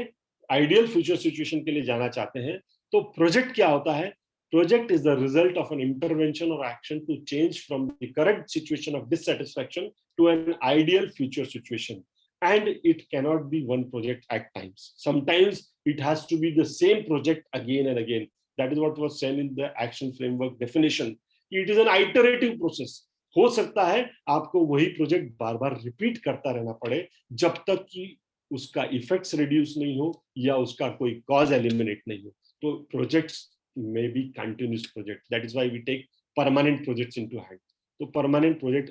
[SPEAKER 2] आइडियल फ्यूचर सिचुएशन के लिए जाना चाहते हैं। तो प्रोजेक्ट क्या होता है? Project is the result of an intervention or action to change from the current situation of dissatisfaction to an ideal future situation. And it cannot be one project at times. Sometimes it has to be the same project again and again. That is what was said in the action framework definition. It is an iterative process. हो सकता है आपको वही project बार बार repeat करता रहना पड़े जब तक कि उसका इफेक्ट्स रिड्यूस नहीं हो या उसका कोई कॉज एलिमिनेट नहीं हो। तो projects may be continuous project. That is why we take permanent projects into hand. तो permanent project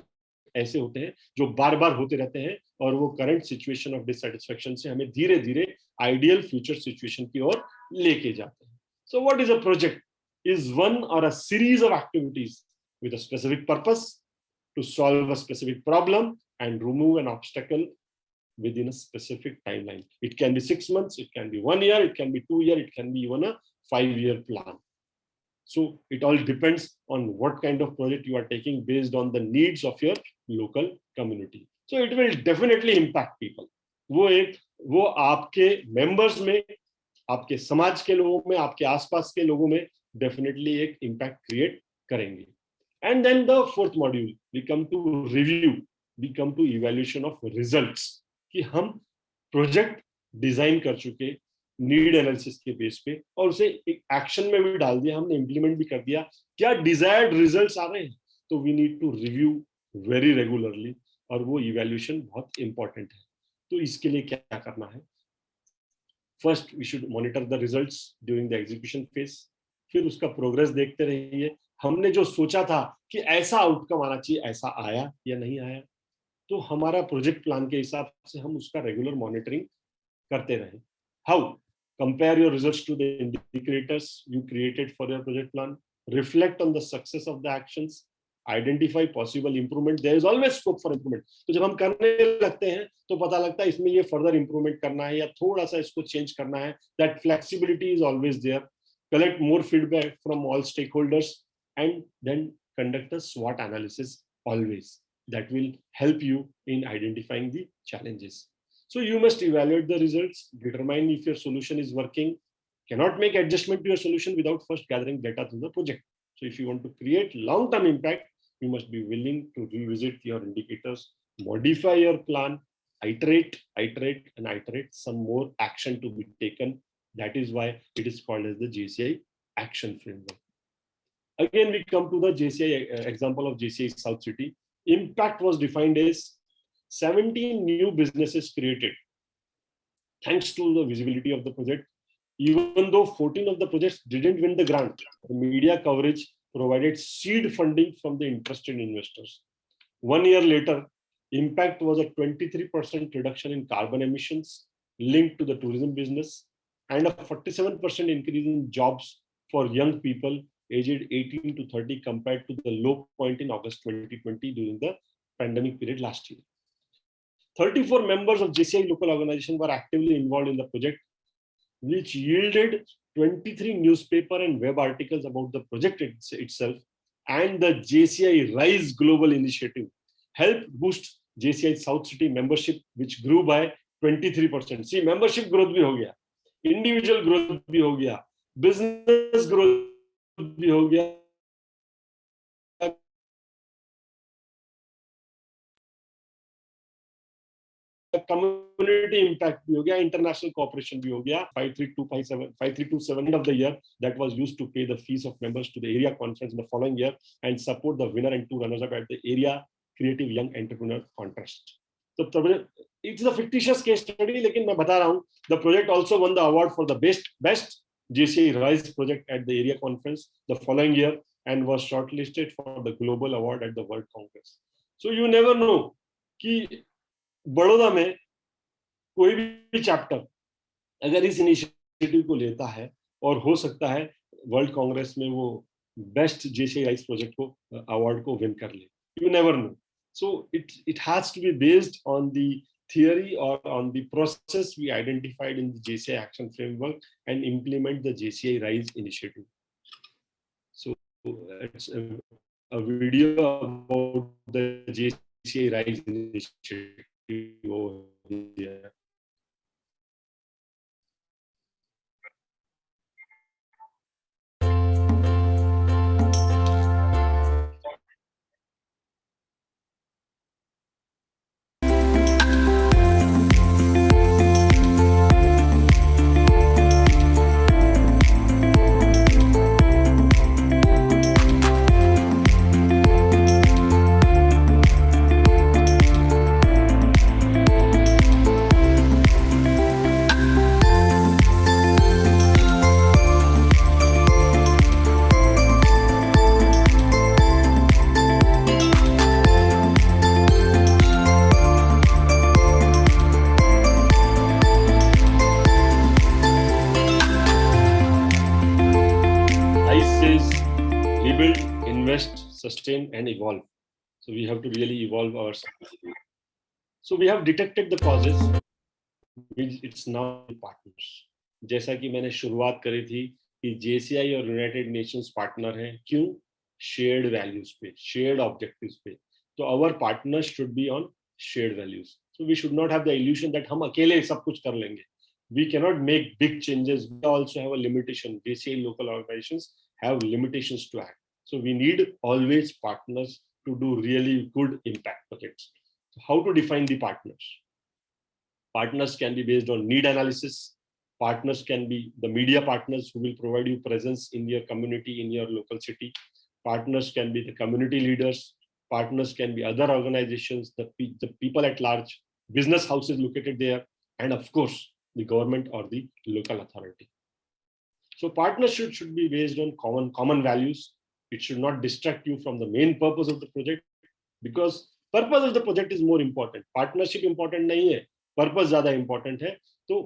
[SPEAKER 2] ऐसे होते हैं जो बार बार होते रहते हैं और वो current situation of dissatisfaction से हमें धीरे धीरे ideal future situation की ओर लेके जाते हैं। So what is a project? Is one or a series of activities with a specific purpose to solve a specific problem and remove an obstacle within a specific timeline. It can be 6 months, it can be 1 year, it can be 2 years, it can be even a 5-year plan. So it all depends on what kind of project you are taking based on the needs of your local community. So it will definitely impact people. वो आपके members में, आपके समाज के लोगों में, आपके आसपास के लोगों में definitely एक impact create करेंगे. And then the fourth module, we come to review, we come to evaluation of results. कि हम प्रोजेक्ट डिजाइन कर चुके नीड एनालिसिस के बेस पे और उसे एक एक्शन में भी डाल दिया, हमने इंप्लीमेंट भी कर दिया, क्या डिजायर्ड रिजल्ट्स आ रहे हैं? तो we need to review very regularly और वो इवैल्यूएशन बहुत इंपॉर्टेंट है। तो इसके लिए क्या करना है? First we should monitor the results during the execution phase, फिर उसका प्रोग्रेस देखते रहिए। हमने जो सोचा था कि ऐसा आउटकम आना चाहिए, ऐसा आया या नहीं आया? तो हमारा प्रोजेक्ट प्लान के हिसाब से हम उसका रेगुलर मॉनिटरिंग करते रहें। How? Compare your results to the indicators you created for your project plan, reflect on the success of the actions, identify possible improvement, there is always scope for improvement. तो जब हम करने लगते हैं तो पता लगता है इसमें ये फर्दर इंप्रूवमेंट करना है या थोड़ा सा इसको चेंज करना है। That flexibility is always there. Collect more feedback from all stakeholders and then conduct a SWOT analysis always. That will help you in identifying the challenges. So you must evaluate the results, determine if your solution is working, cannot make adjustment to your solution without first gathering data through the project. So if you want to create long-term impact, you must be willing to revisit your indicators, modify your plan, iterate, and iterate some more action to be taken. That is why it is called as the JCI action framework. Again, we come to the JCI example of JCI South City. Impact was defined as 17 new businesses created thanks to the visibility of the project. Even though 14 of the projects didn't win the grant, the media coverage provided seed funding from the interested investors. 1 year later, impact was a 23% reduction in carbon emissions linked to the tourism business and a 47% increase in jobs for young people aged 18 to 30 compared to the low point in August 2020 during the pandemic period last year. 34 members of JCI local organization were actively involved in the project, which yielded 23 newspaper and web articles about the project itself, and the JCI Rise Global Initiative helped boost JCI South City membership, which grew by 23%. See, membership growth भी हो गया, individual growth भी हो गया, business growth भी हो गया, community impact भी हो गया, international cooperation भी हो गया। 5327 end of the year that was used to pay the fees of members to the area conference in the following year and support the winner and 2 runners up at the area creative young entrepreneur contest. So it's a fictitious case study, लेकिन मैं बता रहा हूँ, the project also won the award for the best JCI Rise project at the area conference the following year and was shortlisted for the global award at the World Congress. So you never know कि बड़ौदा में कोई भी chapter अगर इस initiative को लेता है और हो सकता है वर्ल्ड कांग्रेस में वो बेस्ट JCI Rise प्रोजेक्ट को अवार्ड को विन कर ले। You never know. So it has to be based on the theory or on the process we identified in the JCI action framework and implement the JCI Rise initiative. So it's a video about the JCI Rise initiative. over here. Rebuild, invest, sustain, and evolve. So we have to really evolve ourselves. So we have detected the causes. It's now partners. जैसा कि मैंने शुरुआत करी थी कि JCI और United Nations partner हैं. क्यों? शेयर्ड वैल्यूज पे, शेयर्ड ऑब्जेक्टिव्स पे. तो our partners should be on shared values. So we should not have the illusion that हम अकेले सब कुछ कर लेंगे. We cannot make big changes. We also have a limitation. JCI local organizations have limitations to act. So we need always partners to do really good impact projects. So how to define the partners? Partners can be based on need analysis. Partners can be the media partners who will provide you presence in your community, in your local city. Partners can be the community leaders. Partners can be other organizations, the people at large, business houses located there, and of course, the government or the local authority. So partnership should be based on common values. It should not distract you from the main purpose of the project, because purpose of the project is more important. Partnership important नहीं है, purpose ज़्यादा important है. तो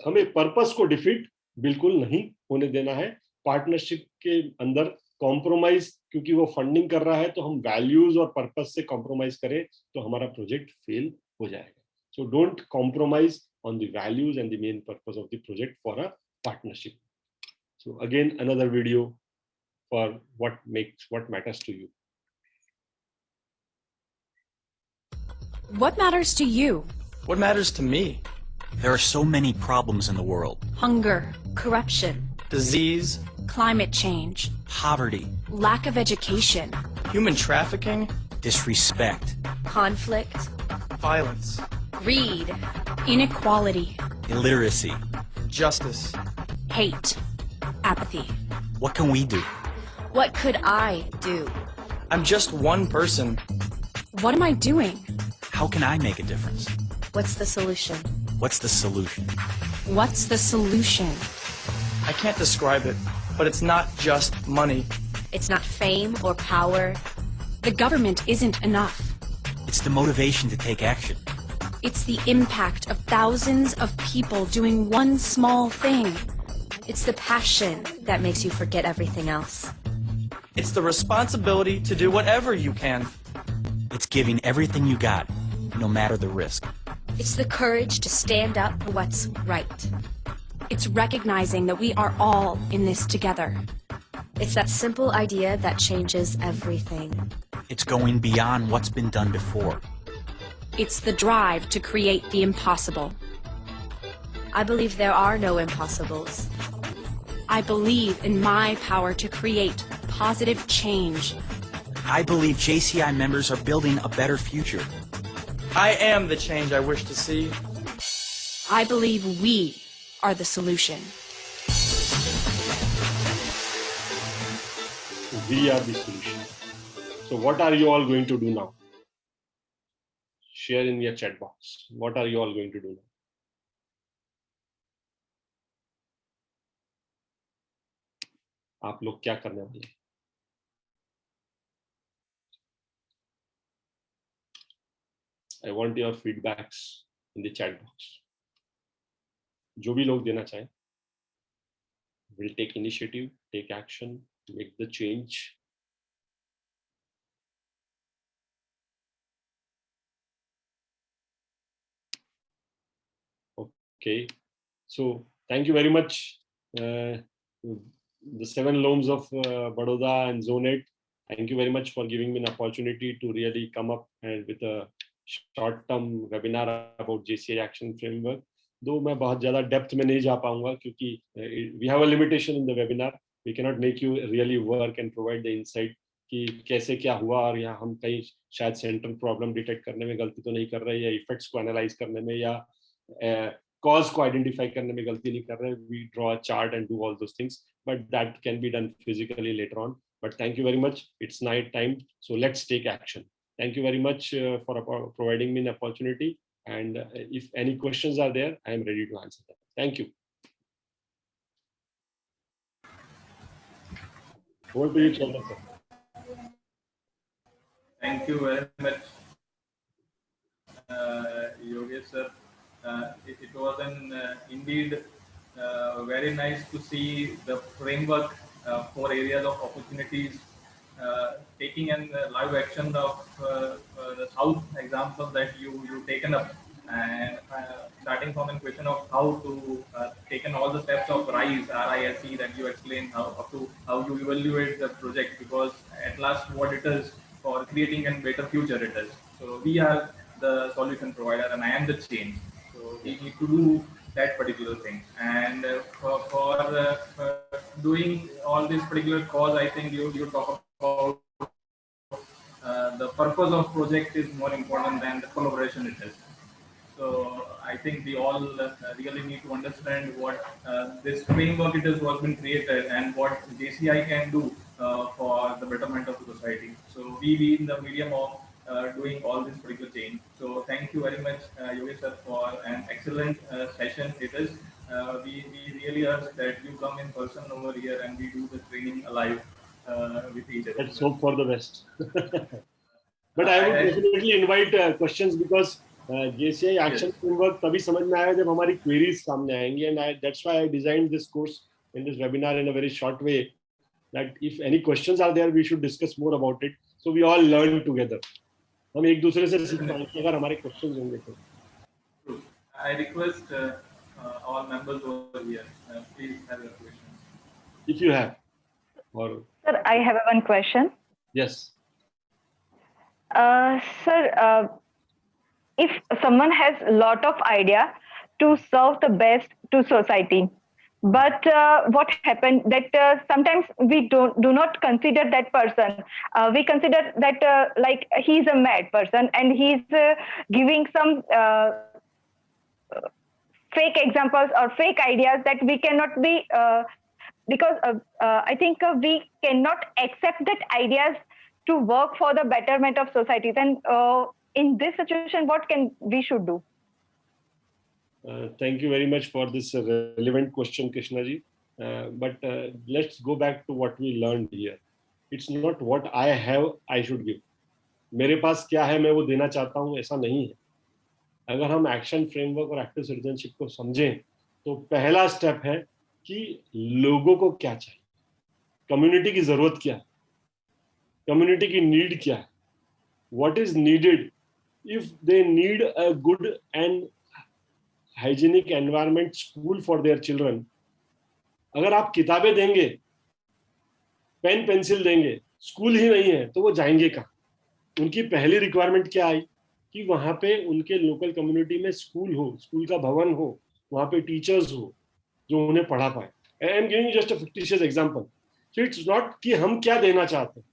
[SPEAKER 2] हमें purpose को defeat बिल्कुल नहीं होने देना है. Partnership के अंदर compromise, क्योंकि वो funding कर रहा है, तो हम values और purpose से compromise करें तो हमारा project fail हो जाएगा. So don't compromise on the values and the main purpose of the project for a partnership. So again, another video for what matters to you.
[SPEAKER 6] What matters to you?
[SPEAKER 7] What matters to me?
[SPEAKER 8] There are so many problems in the world.
[SPEAKER 6] Hunger, corruption,
[SPEAKER 7] Disease,
[SPEAKER 6] climate change,
[SPEAKER 8] Poverty,
[SPEAKER 6] lack of education,
[SPEAKER 7] human trafficking,
[SPEAKER 8] disrespect,
[SPEAKER 6] conflict,
[SPEAKER 7] violence,
[SPEAKER 6] greed, inequality,
[SPEAKER 8] illiteracy.
[SPEAKER 7] justice.
[SPEAKER 6] hate, apathy.
[SPEAKER 8] What can we do?
[SPEAKER 6] What could I do?
[SPEAKER 7] I'm just one person.
[SPEAKER 6] What am I doing?
[SPEAKER 8] How can I make a difference?
[SPEAKER 6] What's the solution?
[SPEAKER 8] What's the solution?
[SPEAKER 6] What's the solution?
[SPEAKER 7] I can't describe it, but it's not just money.
[SPEAKER 6] It's not fame or power. The government isn't enough.
[SPEAKER 8] It's the motivation to take action.
[SPEAKER 6] It's the impact of thousands of people doing one small thing. It's the passion that makes you forget everything else.
[SPEAKER 7] It's the responsibility to do whatever you can.
[SPEAKER 8] It's giving everything you got, no matter the risk.
[SPEAKER 6] It's the courage to stand up for what's right. It's recognizing that we are all in this together. It's that simple idea that changes everything.
[SPEAKER 8] It's going beyond what's been done before.
[SPEAKER 6] It's the drive to create the impossible. I believe there are no impossibles. I believe in my power to create positive change.
[SPEAKER 8] I believe JCI members are building a better future.
[SPEAKER 7] I am the change I wish to see.
[SPEAKER 6] I believe we are the solution.
[SPEAKER 2] We are the solution. So what are you all going to do now? Share in your chat box. What are you all going to do now? आप लोग क्या करने वाले हैं? I want your feedbacks in the chat box. जो भी लोग देना चाहें, will take initiative, take action, make the change. Okay, so thank you very much. The 7 Loams of Baroda and Zone 8. Thank you very much for giving me an opportunity to really come up and with a short term webinar about JCI action framework. Though मैं बहुत ज़्यादा depth में नहीं जा पाऊंगा क्योंकि we have a limitation in the webinar. We cannot make you really work and provide the insight कि कैसे क्या हुआ और यहाँ हम कहीं शायद सेंट्रल प्रॉब्लम डिटेक्ट करने में गलती तो नहीं कर रहे, या इफेक्ट्स को एनालाइज करने में, या कॉज को आइडेंटिफाई करने में गलती नहीं कर रहे. We draw a chart and do all those things, but that can be done physically later on. But thank you very much. It's night time, so let's take action. Thank you very much for providing me an opportunity. And if any questions are there, I am ready to answer them. Thank you. Over to you, Chairman, sir.
[SPEAKER 1] Thank you very much, Yogesh sir. It was indeed very nice to see the framework for areas of opportunities, taking an live action of the South example that you taken up, and starting from a question of how to taken all the steps of RISE, RISE that you explained, how you evaluate the project, because at last what it is for creating a better future it is. So we are the solution provider and I am the change. So we need to do that particular thing, and for doing all this particular cause, I think you talk about the purpose of project is more important than the collaboration it is. So I think we all really need to understand what this framework it is was been created and what JCI can do for the betterment of the society. So we be in the medium of doing all this particular change. So thank you very much, Yogesh sir, for an excellent session. It is. We really urge that you come in person over here and we do the training alive with each other.
[SPEAKER 2] Let's hope for the best. But I would definitely invite questions, because JCI action framework तभी समझ में आया जब हमारी queries सामने आएंगी, and that's why I designed this course in this webinar in a very short way, that if any questions are there, we should discuss more about it, so we all learn together. हम एक दूसरे से सीख पाएंगे अगर हमारे questions होंगे तो.
[SPEAKER 1] I request all members over here, please have your questions.
[SPEAKER 2] If you have. Or
[SPEAKER 9] sir, I have one question.
[SPEAKER 2] Yes.
[SPEAKER 9] Sir, if someone has a lot of idea to serve the best to society, but what happened that sometimes we do not consider that person. We consider that like he's a mad person and he's giving some fake examples or fake ideas that we cannot be, because I think we cannot accept that ideas to work for the betterment of society. Then in this situation, what we should do?
[SPEAKER 2] Thank you very much for this relevant question, Krishna ji. But let's go back to what we learned here. It's not what I have, I should give. मेरे पास क्या है मैं वो देना चाहता हूँ, ऐसा नहीं है. अगर हम एक्शन फ्रेमवर्क और एक्टिव सिटीजनशिप को समझें तो पहला स्टेप है कि लोगों को क्या चाहिए, कम्युनिटी की जरूरत क्या है, कम्युनिटी की नीड क्या है, what is needed. If they need a good and hygienic environment school for their children, अगर आप किताबें देंगे, पेन पेंसिल देंगे, स्कूल ही नहीं है तो वो जाएंगे कहाँ? उनकी पहली रिक्वायरमेंट क्या आई कि वहां पे उनके लोकल कम्युनिटी में स्कूल हो, स्कूल का भवन हो, वहां पे टीचर्स हो जो उन्हें पढ़ा पाए. I am giving just a fictitious example. So it's not कि हम क्या देना चाहते हैं,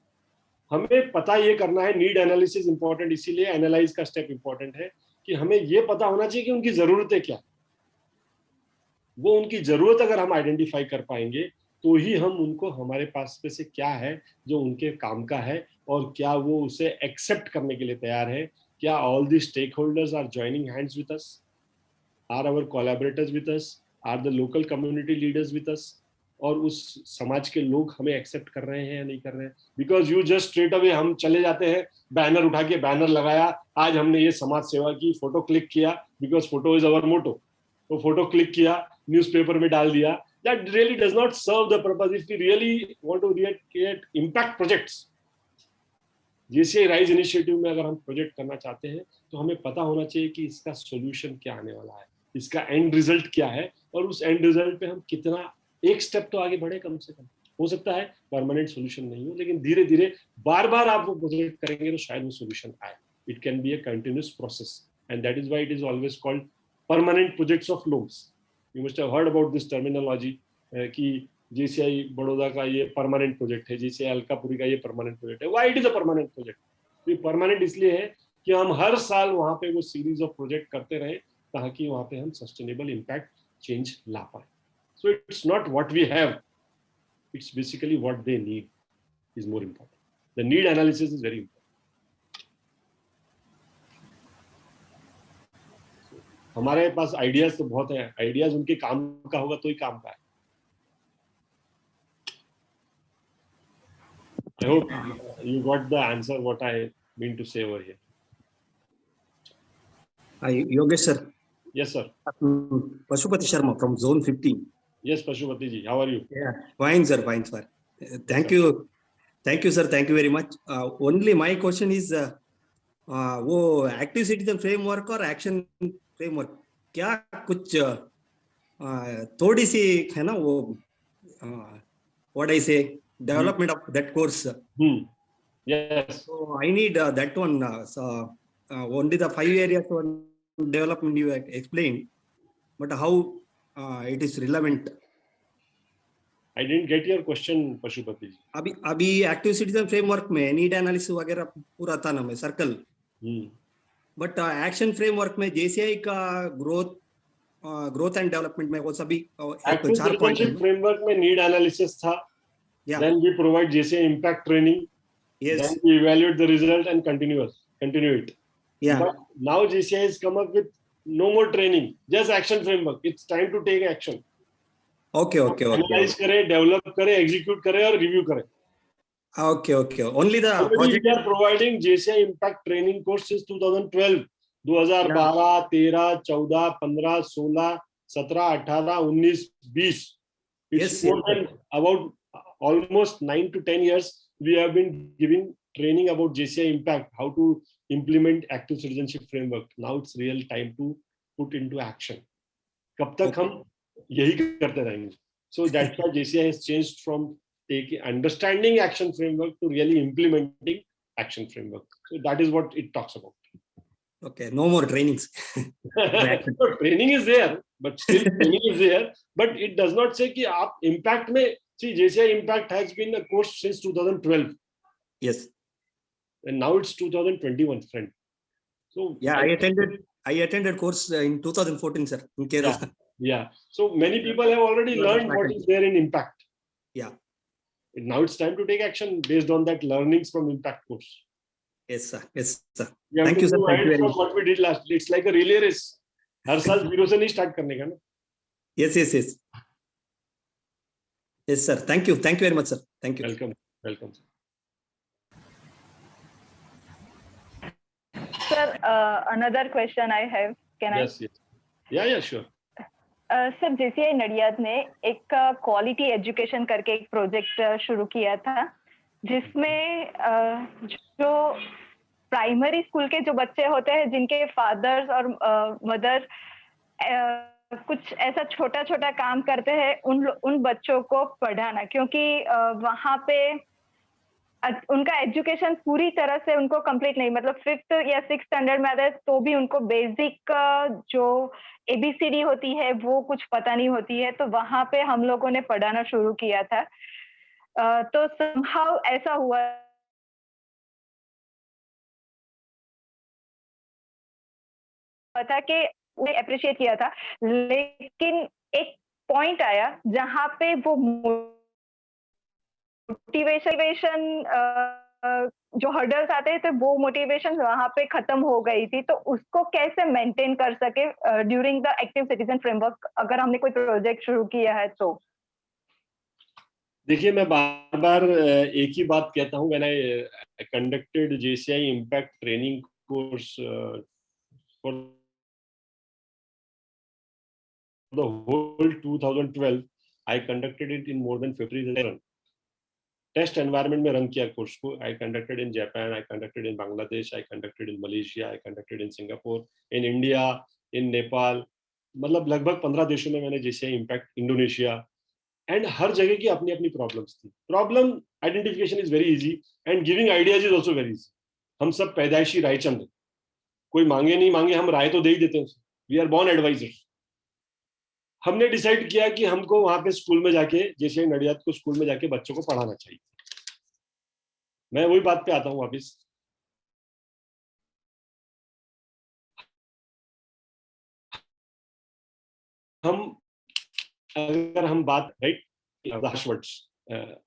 [SPEAKER 2] हमें पता ये करना है. नीड एनालिसिस इंपॉर्टेंट, इसीलिए एनालाइज का स्टेप इंपॉर्टेंट है कि हमें ये पता होना चाहिए कि उनकी जरूरतें क्या. वो उनकी जरूरत अगर हम आइडेंटिफाई कर पाएंगे तो ही हम उनको हमारे पास में से क्या है जो उनके काम का है और क्या वो उसे एक्सेप्ट करने के लिए तैयार है. क्या all the stakeholders are joining hands with us, are our collaborators with us, are the local community leaders with us, और उस समाज के लोग हमें एक्सेप्ट कर रहे हैं या नहीं कर रहे हैं. Because you just straight away हम चले जाते हैं, बैनर उठा के बैनर लगाया, आज हमने ये समाज सेवा की, फोटो क्लिक किया, because photo is our motto, तो फोटो क्लिक किया, न्यूज़पेपर में डाल दिया. That really does not serve the purpose. If we really want to create impact projects, JCI rise initiative में अगर हम प्रोजेक्ट करना चाहते हैं तो हमें पता होना चाहिए कि इसका सोल्यूशन क्या आने वाला है, इसका एंड रिजल्ट क्या है, और उस एंड रिजल्ट पे हम कितना एक स्टेप तो आगे बढ़े. कम से कम हो सकता है परमानेंट सोल्यूशन नहीं हो, लेकिन धीरे धीरे बार बार आप वो प्रोजेक्ट करेंगे तो शायद वो सोल्यूशन आए. It can be a continuous process, and that is why it is always called permanent projects of loans. You must have heard about this terminology कि JCI बड़ौदा का ये परमानेंट प्रोजेक्ट है, JCI अलकापुरी का ये परमानेंट प्रोजेक्ट है. Why it is a permanent project? ये permanent इसलिए है कि हम हर साल वहाँ पे वो सीरीज ऑफ प्रोजेक्ट करते रहे ताकि वहाँ पे हम सस्टेनेबल इम्पैक्ट चेंज ला पाए. So it's not what we have, it's basically what they need is more important. The need analysis is very important. हमारे पास आइडियाज तो बहुत हैं, आइडियाज उनके काम का होगा तो ही काम का है. I hope you got the answer what I mean to say over here.
[SPEAKER 10] Hi, Yogesh sir.
[SPEAKER 2] Yes sir.
[SPEAKER 10] Pashupati Sharma from Zone 15.
[SPEAKER 2] Yes Pashupati ji, how are you?
[SPEAKER 10] Yeah, fine sir, fine sir. Thank you sir, thank you very much. Only my question is वो active citizen framework और action framework क्या कुछ थोड़ी सी है ना वो what I say development of that course.
[SPEAKER 2] Yes.
[SPEAKER 10] So I need that one. Only the 5 areas on development you explained, but how it is relevant.
[SPEAKER 2] I didn't get your question, Pashupati.
[SPEAKER 10] अभी active citizen framework में need analysis वगैरह पूरा था ना, मैं circle. But action framework में JCI का growth and development में वो सभी 4 पॉइंट
[SPEAKER 2] फ्रेमवर्क में नीड एनालिसिस था. Then we provide JCI impact training.
[SPEAKER 10] Yes.
[SPEAKER 2] Then we evaluate the result and continue it.
[SPEAKER 10] Yeah.
[SPEAKER 2] But now JCI has come up with no more training, just action framework. It's time to take action.
[SPEAKER 10] Okay.
[SPEAKER 2] Analyze करे, develop करे, execute करे और review करे.
[SPEAKER 10] Okay. Only the
[SPEAKER 2] project. We are providing JCI impact training course since 2012. 2012, 13, 14, 15, 16, 17, 18, 19, 20. It's more than about almost 9 to 10 years we have been giving training about JCI impact, how to implement active citizenship framework. Now it's real time to put into action. कब तक हम यही करते रहेंगे? So that's why JCI has changed from understanding action framework to really implementing action framework. So that is what it talks about.
[SPEAKER 10] Okay, no more trainings.
[SPEAKER 2] So training is there, but still training is there, but it does not say कि आप impact में. See, JCI Impact has been a course since 2012.
[SPEAKER 10] Yes.
[SPEAKER 2] And now it's 2021, friend. So
[SPEAKER 10] yeah, I attended course in 2014, sir, in Kerala.
[SPEAKER 2] Yeah. So many people have already learned what is there in Impact.
[SPEAKER 10] Yeah.
[SPEAKER 2] And now it's time to take action based on that learnings from Impact course.
[SPEAKER 10] Yes, sir.
[SPEAKER 2] Thank you, sir. Thank you very much. What we did last, it's like a relay race. हर साल 0 से नहीं start करने का ना.
[SPEAKER 10] Yes. Yes, sir. Thank you very much, sir. Thank you.
[SPEAKER 2] Welcome.
[SPEAKER 9] Sir, another question I have. Can
[SPEAKER 2] yes. Yeah, sure.
[SPEAKER 9] Sir, JCI Nadiad ने एक quality education करके एक प्रोजेक्ट शुरू किया था, जिसमें जो प्राइमरी स्कूल के जो बच्चे होते हैं जिनके फादर्स और मदर कुछ ऐसा छोटा काम करते हैं, उन बच्चों को पढ़ाना, क्योंकि वहाँ पे उनका एजुकेशन पूरी तरह से उनको कंप्लीट नहीं, मतलब 5th या 6th स्टैंडर्ड में आते हैं तो भी उनको बेसिक जो ABCD होती है वो कुछ पता नहीं होती है. तो वहाँ पे हम लोगों ने पढ़ाना शुरू किया था. तो somehow ऐसा हुआ था कि उन्हें अप्रिशिएट किया था, लेकिन एक पॉइंट आया जहाँ पे वो मोटिवेशन जो हर्डल्स आते थे वो मोटिवेशन वहां पे खत्म हो गई थी. तो उसको कैसे मेंटेन कर सके during the active citizen framework, अगर हमने कोई प्रोजेक्ट शुरू किया है तो?
[SPEAKER 2] देखिए, मैं बार एक ही बात कहता हूँ. When I conducted JCI impact training course for the whole 2012, I conducted it in more than 50 test environment में रन किया कोर्स को. I conducted in Japan, I conducted in Bangladesh, I conducted in Malaysia, I conducted in Singapore, in India, in Nepal. मतलब लगभग 15 देशों में मैंने JCI impact, Indonesia, and हर जगह की अपनी अपनी प्रॉब्लम्स थी. Problem identification is very easy and giving ideas is also very easy. हम सब पैदाइशी रायचंद, कोई मांगे नहीं मांगे हम राय तो दे ही देते हैं। We are born advisers. हमने डिसाइड किया कि हमको वहां पे स्कूल में जाके जैसे नडियाद को स्कूल में जाके बच्चों को पढ़ाना चाहिए। मैं वही बात पे आता हूँ वापिस। हम अगर हम बात right harsh words,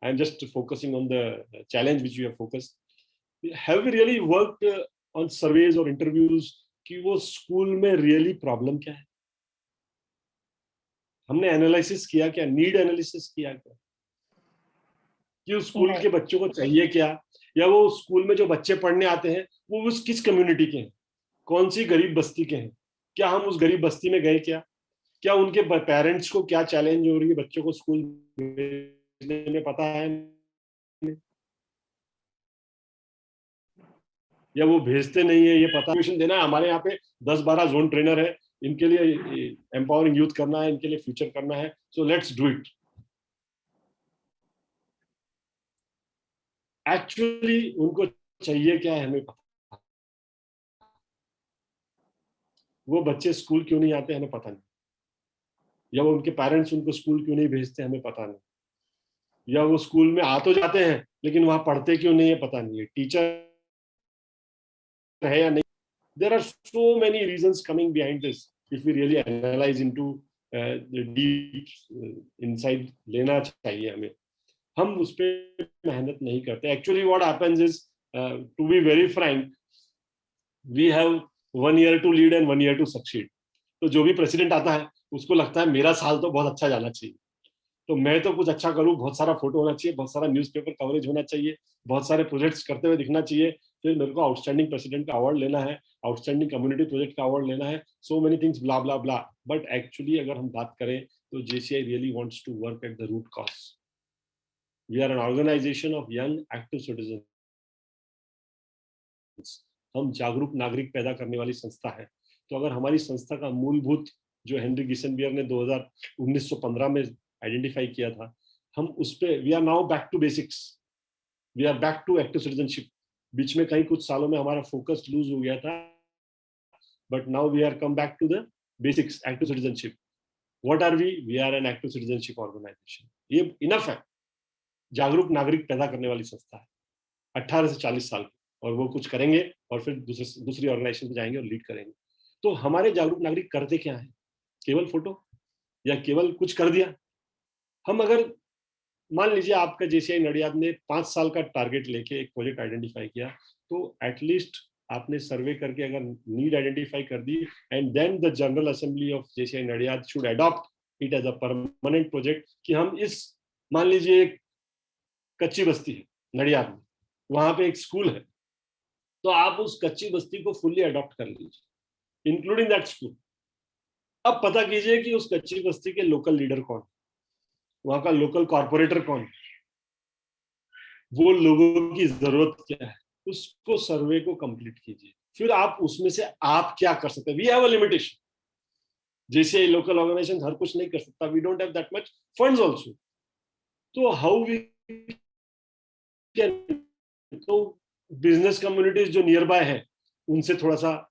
[SPEAKER 2] I'm just focusing on the challenge which we have focused. Have we really worked on surveys or interviews कि वो स्कूल में रियली प्रॉब्लम क्या है? हमने एनालिसिस किया क्या? नीड एनालिसिस किया क्या कि उस स्कूल के बच्चों को चाहिए क्या, या वो स्कूल में जो बच्चे पढ़ने आते हैं वो उस किस कम्युनिटी के हैं, कौन सी गरीब बस्ती के हैं? क्या हम उस गरीब बस्ती में गए क्या उनके पेरेंट्स को क्या चैलेंज हो रही है बच्चों को स्कूल भेजने में पता है, या वो भेजते नहीं है ये पता देना है? हमारे यहाँ पे 10-12 जोन ट्रेनर है, इनके लिए एम्पावरिंग यूथ करना है, इनके लिए फ्यूचर करना है, so let's do it. Actually उनको चाहिए क्या है हमें पता। वो बच्चे स्कूल क्यों नहीं आते हमें पता नहीं, या वो उनके पेरेंट्स उनको स्कूल क्यों नहीं भेजते हमें पता नहीं, या वो स्कूल में आ तो जाते हैं लेकिन वहां पढ़ते क्यों नहीं है पता नहीं है, टीचर है या नहीं। There are so many reasons coming behind this. If we really analyze into the deep inside, लेना चाहिए हमें। हम उस पर मेहनत नहीं करते। Actually, what happens is, to be very frank, we have 1 year to lead and 1 year to succeed. तो जो भी प्रेसिडेंट आता है उसको लगता है मेरा साल तो बहुत अच्छा जाना चाहिए, तो मैं तो कुछ अच्छा करूं, बहुत सारा फोटो होना चाहिए, बहुत सारा न्यूज़पेपर कवरेज होना चाहिए, बहुत सारे प्रोजेक्ट्स करते हुए दिखना चाहिए, फिर मेरे को आउटस्टैंडिंग प्रेसिडेंट का अवार्ड लेना है, आउटस्टैंडिंग कम्युनिटी प्रोजेक्ट का अवार्ड लेना है, so many things blah blah blah. But actually अगर हम बात करें तो JCI really wants to work at the root cause. We are an organisation of young active citizen. हम जागरूक नागरिक पैदा करने वाली संस्था है। तो अगर हमारी संस्था का मूलभूत जो हेनरी गिसेनबियर ने 1915 में आइडेंटिफाई किया था, हम उस पे we are now back to basics, we are back to active citizenship. बीच में कई कुछ सालों में हमारा फोकस लूज हो गया था, but now we are come back to the basics, active citizenship. What are we are an active citizenship organisation. ये इनफ है, जागरूक नागरिक पैदा करने वाली संस्था है 18 से 40 साल की, और वो कुछ करेंगे और फिर दूसरी ऑर्गेनाइजेशन पे जाएंगे और लीड करेंगे। तो हमारे जागरूक नागरिक करते क्या है? केवल फोटो या केवल कुछ कर दिया? हम अगर मान लीजिए आपका JCI नडियाद ने 5 साल का टारगेट लेके एक प्रोजेक्ट आइडेंटिफाई किया, तो एटलीस्ट आपने सर्वे करके अगर नीड आइडेंटिफाई कर दी, and then the general assembly of JCI Nadiad should adopt it as a permanent project कि हम इस, मान लीजिए एक कच्ची बस्ती है नडियाद में, वहां पे एक स्कूल है, तो आप उस कच्ची बस्ती को फुल्ली अडॉप्ट कर लीजिए इंक्लूडिंग दैट स्कूल। अब पता कीजिए कि उस कच्ची बस्ती के लोकल लीडर कौन, वहां का लोकल कॉर्पोरेटर कौन, वो लोगों की जरूरत क्या है, उसको सर्वे को कंप्लीट कीजिए। फिर आप उसमें से आप क्या कर सकते हैं। We have a limitation, JCI local organization हर कुछ नहीं कर सकता, we don't have that much funds also. तो हाउ वी कैन, तो बिजनेस कम्युनिटीज जो नियर बाय है उनसे थोड़ा सा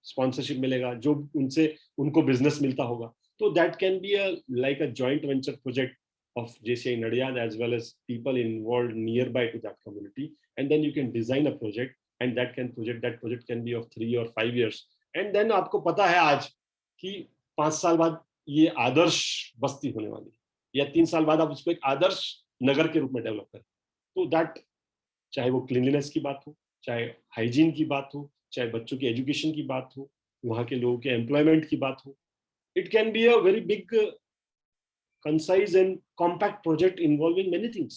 [SPEAKER 2] स्पॉन्सरशिप मिलेगा, जो उनसे उनको बिजनेस मिलता होगा, तो that can be a like a joint venture project of JCI Nadiad as well as people involved nearby to that community, and then you can design a project, and that project can be of 3 or 5 years, and then आपको पता है आज कि 5 साल बाद ये आदर्श बस्ती होने वाली है, या 3 साल बाद आप उसको एक आदर्श नगर के रूप में डेवलप करें। तो दैट, चाहे वो क्लीनलीनेस की बात हो, चाहे हाइजीन की बात हो, चाहे बच्चों की एजुकेशन की बात हो, वहाँ के लोगों के एम्प्लॉयमेंट की बात हो, it can be a very big concise and compact project involving many things,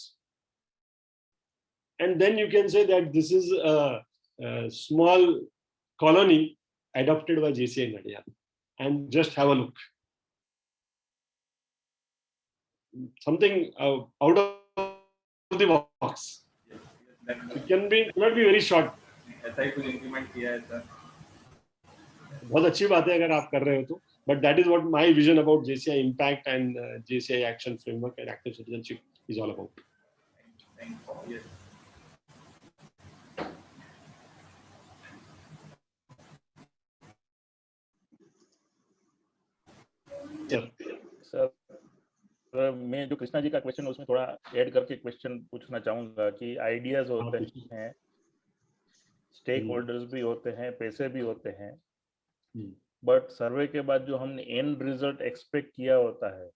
[SPEAKER 2] and then you can say that this is a small colony adopted by JCI Nadiad, and just have a look, something out of the box. It can be, not be very short.
[SPEAKER 1] ऐसा ही कुछ implement किया है sir.
[SPEAKER 2] बहुत अच्छी बात है अगर आप कर रहे हो तो, but that is what my vision about JCI impact and JCI action framework and active citizenship is all about.
[SPEAKER 1] Thank you. Yes.
[SPEAKER 11] Sir मैं जो कृष्णा जी का क्वेश्चन उसमें थोड़ा ऐड करके क्वेश्चन पूछना चाहूंगा कि आइडियाज होते हैं, स्टेक होल्डर्स भी होते हैं, पैसे भी होते हैं, बट सर्वे के बाद जो हमने एंड रिजल्ट एक्सपेक्ट किया होता है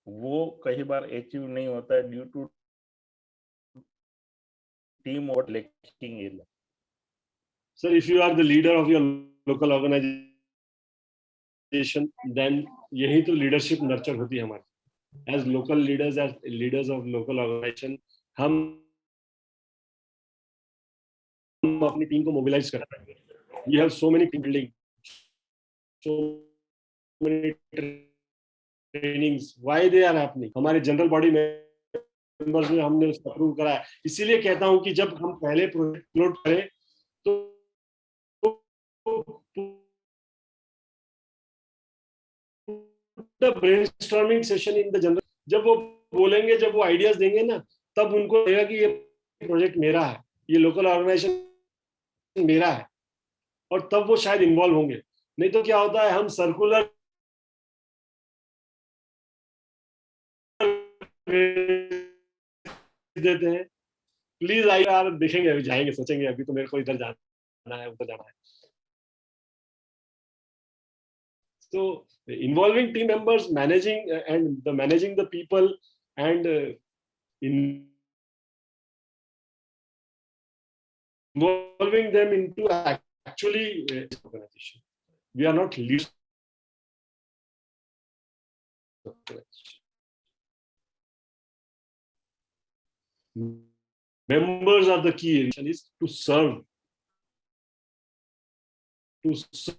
[SPEAKER 11] वो कई बार अचीव नहीं होता है ड्यू टू टीम और lacking area.
[SPEAKER 2] Sir, if you are the leader of your local organization, then यही तो leadership nurture होती है हमारी. As local leaders, as leaders of local organization, हम अपनी टीम को mobilize कर पाएंगे. We have so many team building, so many trainings. Why they are happening? हमारे general body members में हमने उसको approve करा है. इसीलिए कहता हूँ कि जब हम पहले प्रोजेक्ट लोड करें तो the brainstorming session in the general, जब वो बोलेंगे, जब वो आइडियाज देंगे ना, तब उनको लगेगा कि ये प्रोजेक्ट मेरा है, ये लोकल ऑर्गेनाइजेशन मेरा है, और तब वो शायद इन्वॉल्व होंगे. नहीं तो क्या होता है, हम सर्कुलर देते हैं, प्लीज आइए यार, देखेंगे, अभी जाएंगे, सोचेंगे अभी तो मेरे को इधर जाना है, उधर जाना है. So involving team members, managing managing the people and involving them into actually organization. We are not least. Members are the key. Is to serve. To serve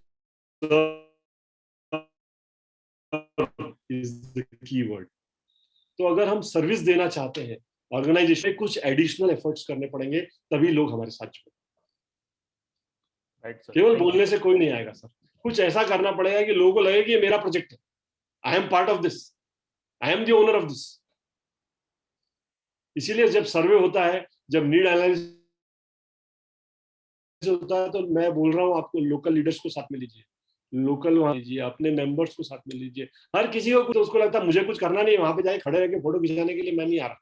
[SPEAKER 2] is the key word. तो अगर हम service देना चाहते हैं organisation में, कुछ additional efforts करने पड़ेंगे, तभी लोग हमारे साथ जुड़ेंगे. केवल बोलने से कोई नहीं आएगा सर. कुछ ऐसा करना पड़ेगा कि लोगों को लगे कि ये मेरा प्रोजेक्ट है, I am part of this, I am the owner of this. इसीलिए जब सर्वे होता है, जब नीड एनालिसिस होता है, तो मैं बोल रहा हूँ आपको, लोकल लीडर्स को साथ में लीजिए, लोकल वहां लीजिए, अपने मेंबर्स को साथ में लीजिए. हर किसी को तो उसको लगता है मुझे कुछ करना नहीं है, वहां पे जाके खड़े रह के फोटो खिंचाने के लिए मैं नहीं आ रहा.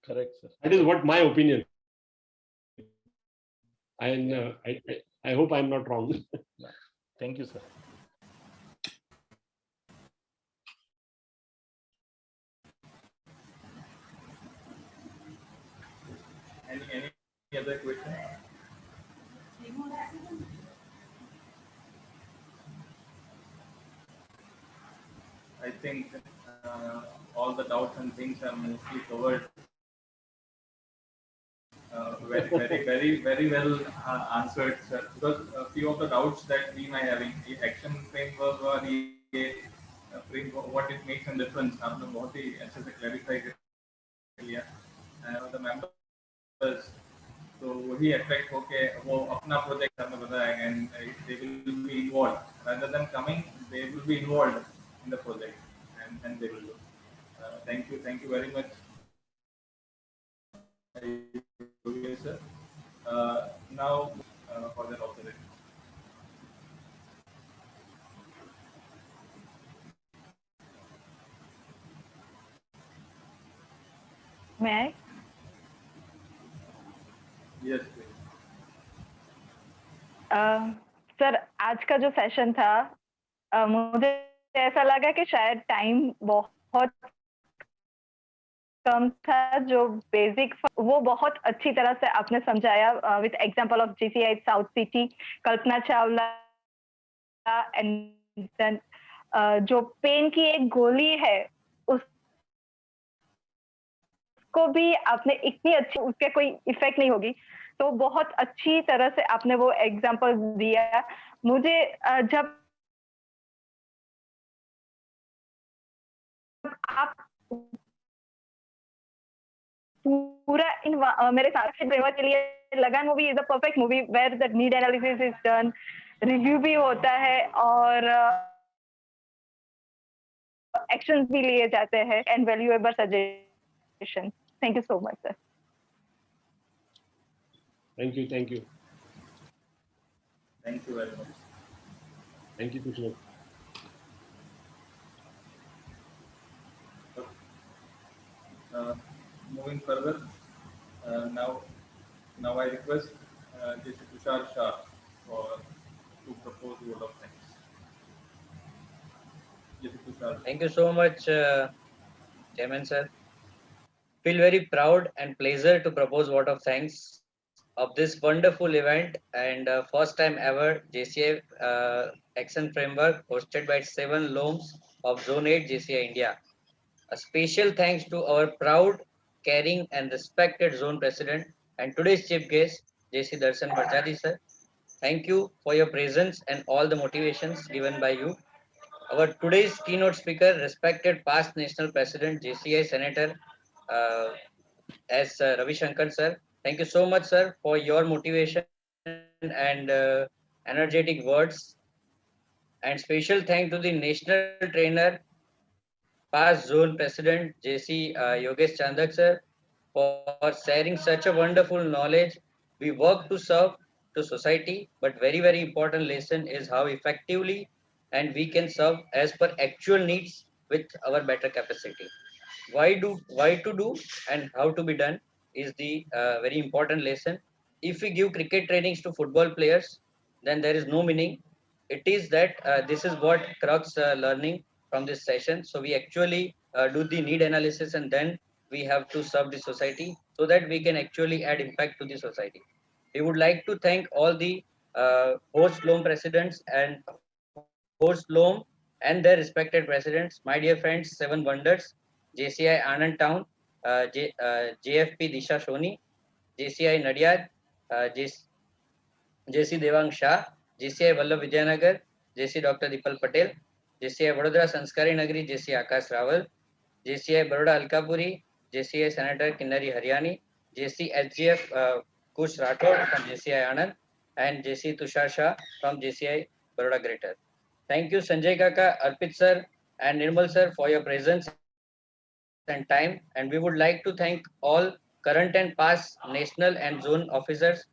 [SPEAKER 11] Correct sir.
[SPEAKER 2] That is what my opinion. I hope I am not wrong.
[SPEAKER 11] Thank you, sir.
[SPEAKER 1] Any other question? I think all the doubts and things are mostly covered. Very well answered, sir. Because a few of the doubts that we might having, the action framework or the framework, what it makes a difference, आपने बहुत ही अच्छे से clarify कर लिया. The members, तो वही attract होके वो अपना प्रोजेक्ट हमें बताएंगे, and they will be involved rather than coming. They will be involved in the project, and they will do. Thank you very much. Yes, sir. Now for the observation.
[SPEAKER 9] May I?
[SPEAKER 1] Yes, please.
[SPEAKER 9] Sir, आज का जो session था, मुझे ऐसा लगा कि शायद time बहुत कम था. जो बेसिक वो बहुत अच्छी तरह से आपने समझाया with example of GCI south city, Kalpana Chawla, and then जो पेन की एक गोली है उसको भी आपने इतनी अच्छी, उसके कोई इफेक्ट नहीं होगी, तो बहुत अच्छी तरह से आपने वो एग्जांपल दिया. मुझे जब आप पूरा मेरे साक्षी प्रेमा के लिए Lagaan movie is a perfect movie where the need analysis is done, review भी होता है और एक्शंस भी लिए जाते हैं and valuable suggestion. Thank you so much sir.
[SPEAKER 2] Thank you.
[SPEAKER 1] Thank you very much.
[SPEAKER 2] Thank you, Krishna.
[SPEAKER 1] Moving further, now I request J.C. Tushar Shah to propose vote of thanks. J.C. Tushar.
[SPEAKER 12] Thank you so much, Chairman sir. Feel very proud and pleasure to propose vote of thanks of this wonderful event and first time ever JCI Action Framework hosted by 7 LOMs of Zone 8 JCI India. A special thanks to our proud, caring and respected Zone President and today's chief guest, JC Darshan Barjadi sir. Thank you for your presence and all the motivations given by you. Our today's keynote speaker, respected past National President, JCI Senator Ravi Shankar sir. Thank you so much, sir, for your motivation and energetic words. And special thank to the national trainer, past zone president, JC Yogesh Chandak sir, for sharing such a wonderful knowledge. We work to serve to society, but very important lesson is how effectively and we can serve as per actual needs with our better capacity. Why to do and how to be done is the very important lesson. If we give cricket trainings to football players, then there is no meaning. It is that this is what crux learning from this session. So we actually do the need analysis and then we have to serve the society so that we can actually add impact to the society. We would like to thank all the host LOM presidents and host LOM and their respected presidents, my dear friends, 7 wonders, JCI Anand Town, JFP Disha Shoni, JCI Nadiad, JC Devang Shah, JCI Vallabh Vidyanagar, JC Dr. Dipal Patel, JCI Vadodara Sanskari Nagari, JC Akash Rawal, JCI Baroda Alkapuri, JCI Senator Kinnari Haryani, JC SGF Kush Rathod from JCI Anand, and JC Tushar Shah from JCI Baroda Greater. Thank you Sanjay Kaka, Arpit sir and Nirmal sir for your presence and time, and we would like to thank all current and past national and zone officers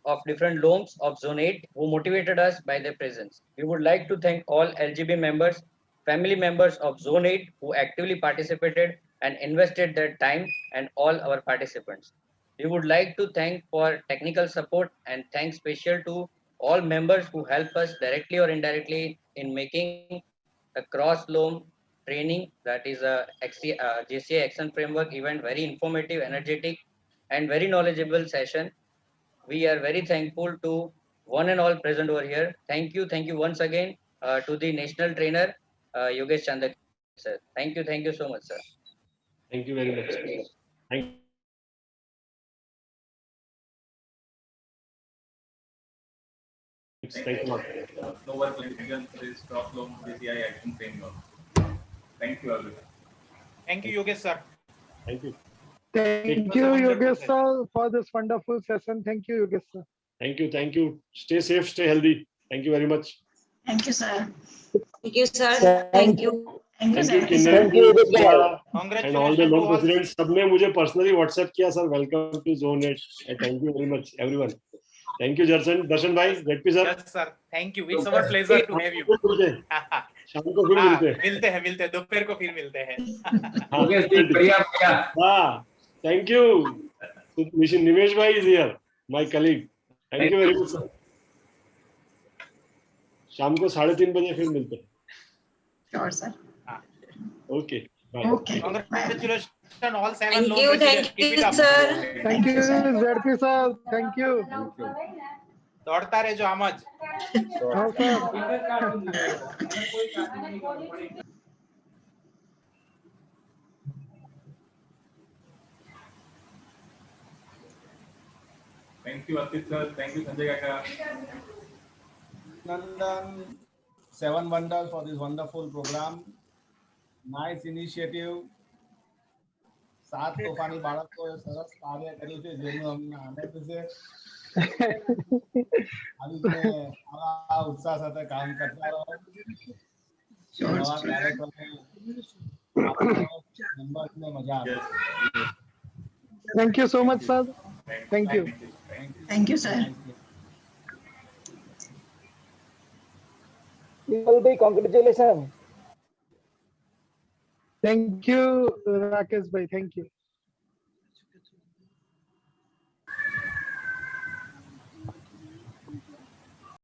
[SPEAKER 12] of different LOMs of Zone 8 who motivated us by their presence. We would like to thank all LGB members, family members of Zone 8 who actively participated and invested their time, and all our participants. We would like to thank for technical support and thanks special to all members who help us directly or indirectly in making a cross LOM training, that is a JCI Action Framework event, very informative, energetic and very knowledgeable session. We are very thankful to one and all present over here. Thank you once again to the national trainer Yogesh Chandak sir. Thank you so much sir.
[SPEAKER 2] Thank you very much. Thank you.
[SPEAKER 1] No work against this cross LOM JCI Action Framework. Thank you everyone.
[SPEAKER 13] Thank you Yogesh sir.
[SPEAKER 2] Thank you.
[SPEAKER 14] Thank you, Yogesh sir, for this wonderful session. Thank you, Yogesh sir.
[SPEAKER 2] Thank you. Stay safe, stay healthy. Thank you very much.
[SPEAKER 15] Thank you, sir.
[SPEAKER 16] Thank you, sir. Thank you.
[SPEAKER 15] Thank you, sir.
[SPEAKER 2] And all the LOM presidents, सबने मुझे personally WhatsApp किया, sir. Welcome to Zone 8. Thank you very much, everyone. Thank you, Darshan bhai, ZP sir.
[SPEAKER 13] Yes, sir. Thank you. It's our pleasure to have you.
[SPEAKER 2] शाम को फिर मिलते हैं.
[SPEAKER 13] मिलते हैं. दोपहर को फिर मिलते हैं.
[SPEAKER 2] हाँ. Thank you. Nimesh bhai is here, my colleague. Thank you very much, sir. शाम को 3:30 बजे फिर मिलते हैं.
[SPEAKER 15] Sure, sir.
[SPEAKER 2] Okay. Bye.
[SPEAKER 15] Okay.
[SPEAKER 13] Congratulations all 7
[SPEAKER 16] Thank
[SPEAKER 13] LOM
[SPEAKER 16] you,
[SPEAKER 13] presidents.
[SPEAKER 16] thank
[SPEAKER 13] Keep
[SPEAKER 16] you,
[SPEAKER 13] it up.
[SPEAKER 14] Thank
[SPEAKER 16] sir.
[SPEAKER 14] you, ZP sir. Thank you.
[SPEAKER 13] दौड़ता रहे जो आमज.
[SPEAKER 14] हाँ, sir.
[SPEAKER 1] Thank you Arpit sir. Thank you Sanjay Kaka.
[SPEAKER 17] Nandan, 7 wonders for this wonderful program. Nice initiative. 7 તોફાની બાળકોએ સરસ કાર્ય કર્યું છે જેનું અમને આનંદ છે. આવી રીતે આવા ઉત્સાહ સાથે કામ કરતા રહો. નવા કાર્યક્રમો મેમ્બર્સને મજા આવે.
[SPEAKER 14] Thank you so much, sir. Thank you.
[SPEAKER 15] Thank you, sir.
[SPEAKER 18] Bhai, congratulations.
[SPEAKER 14] Thank you, Rakesh bhai. Thank you.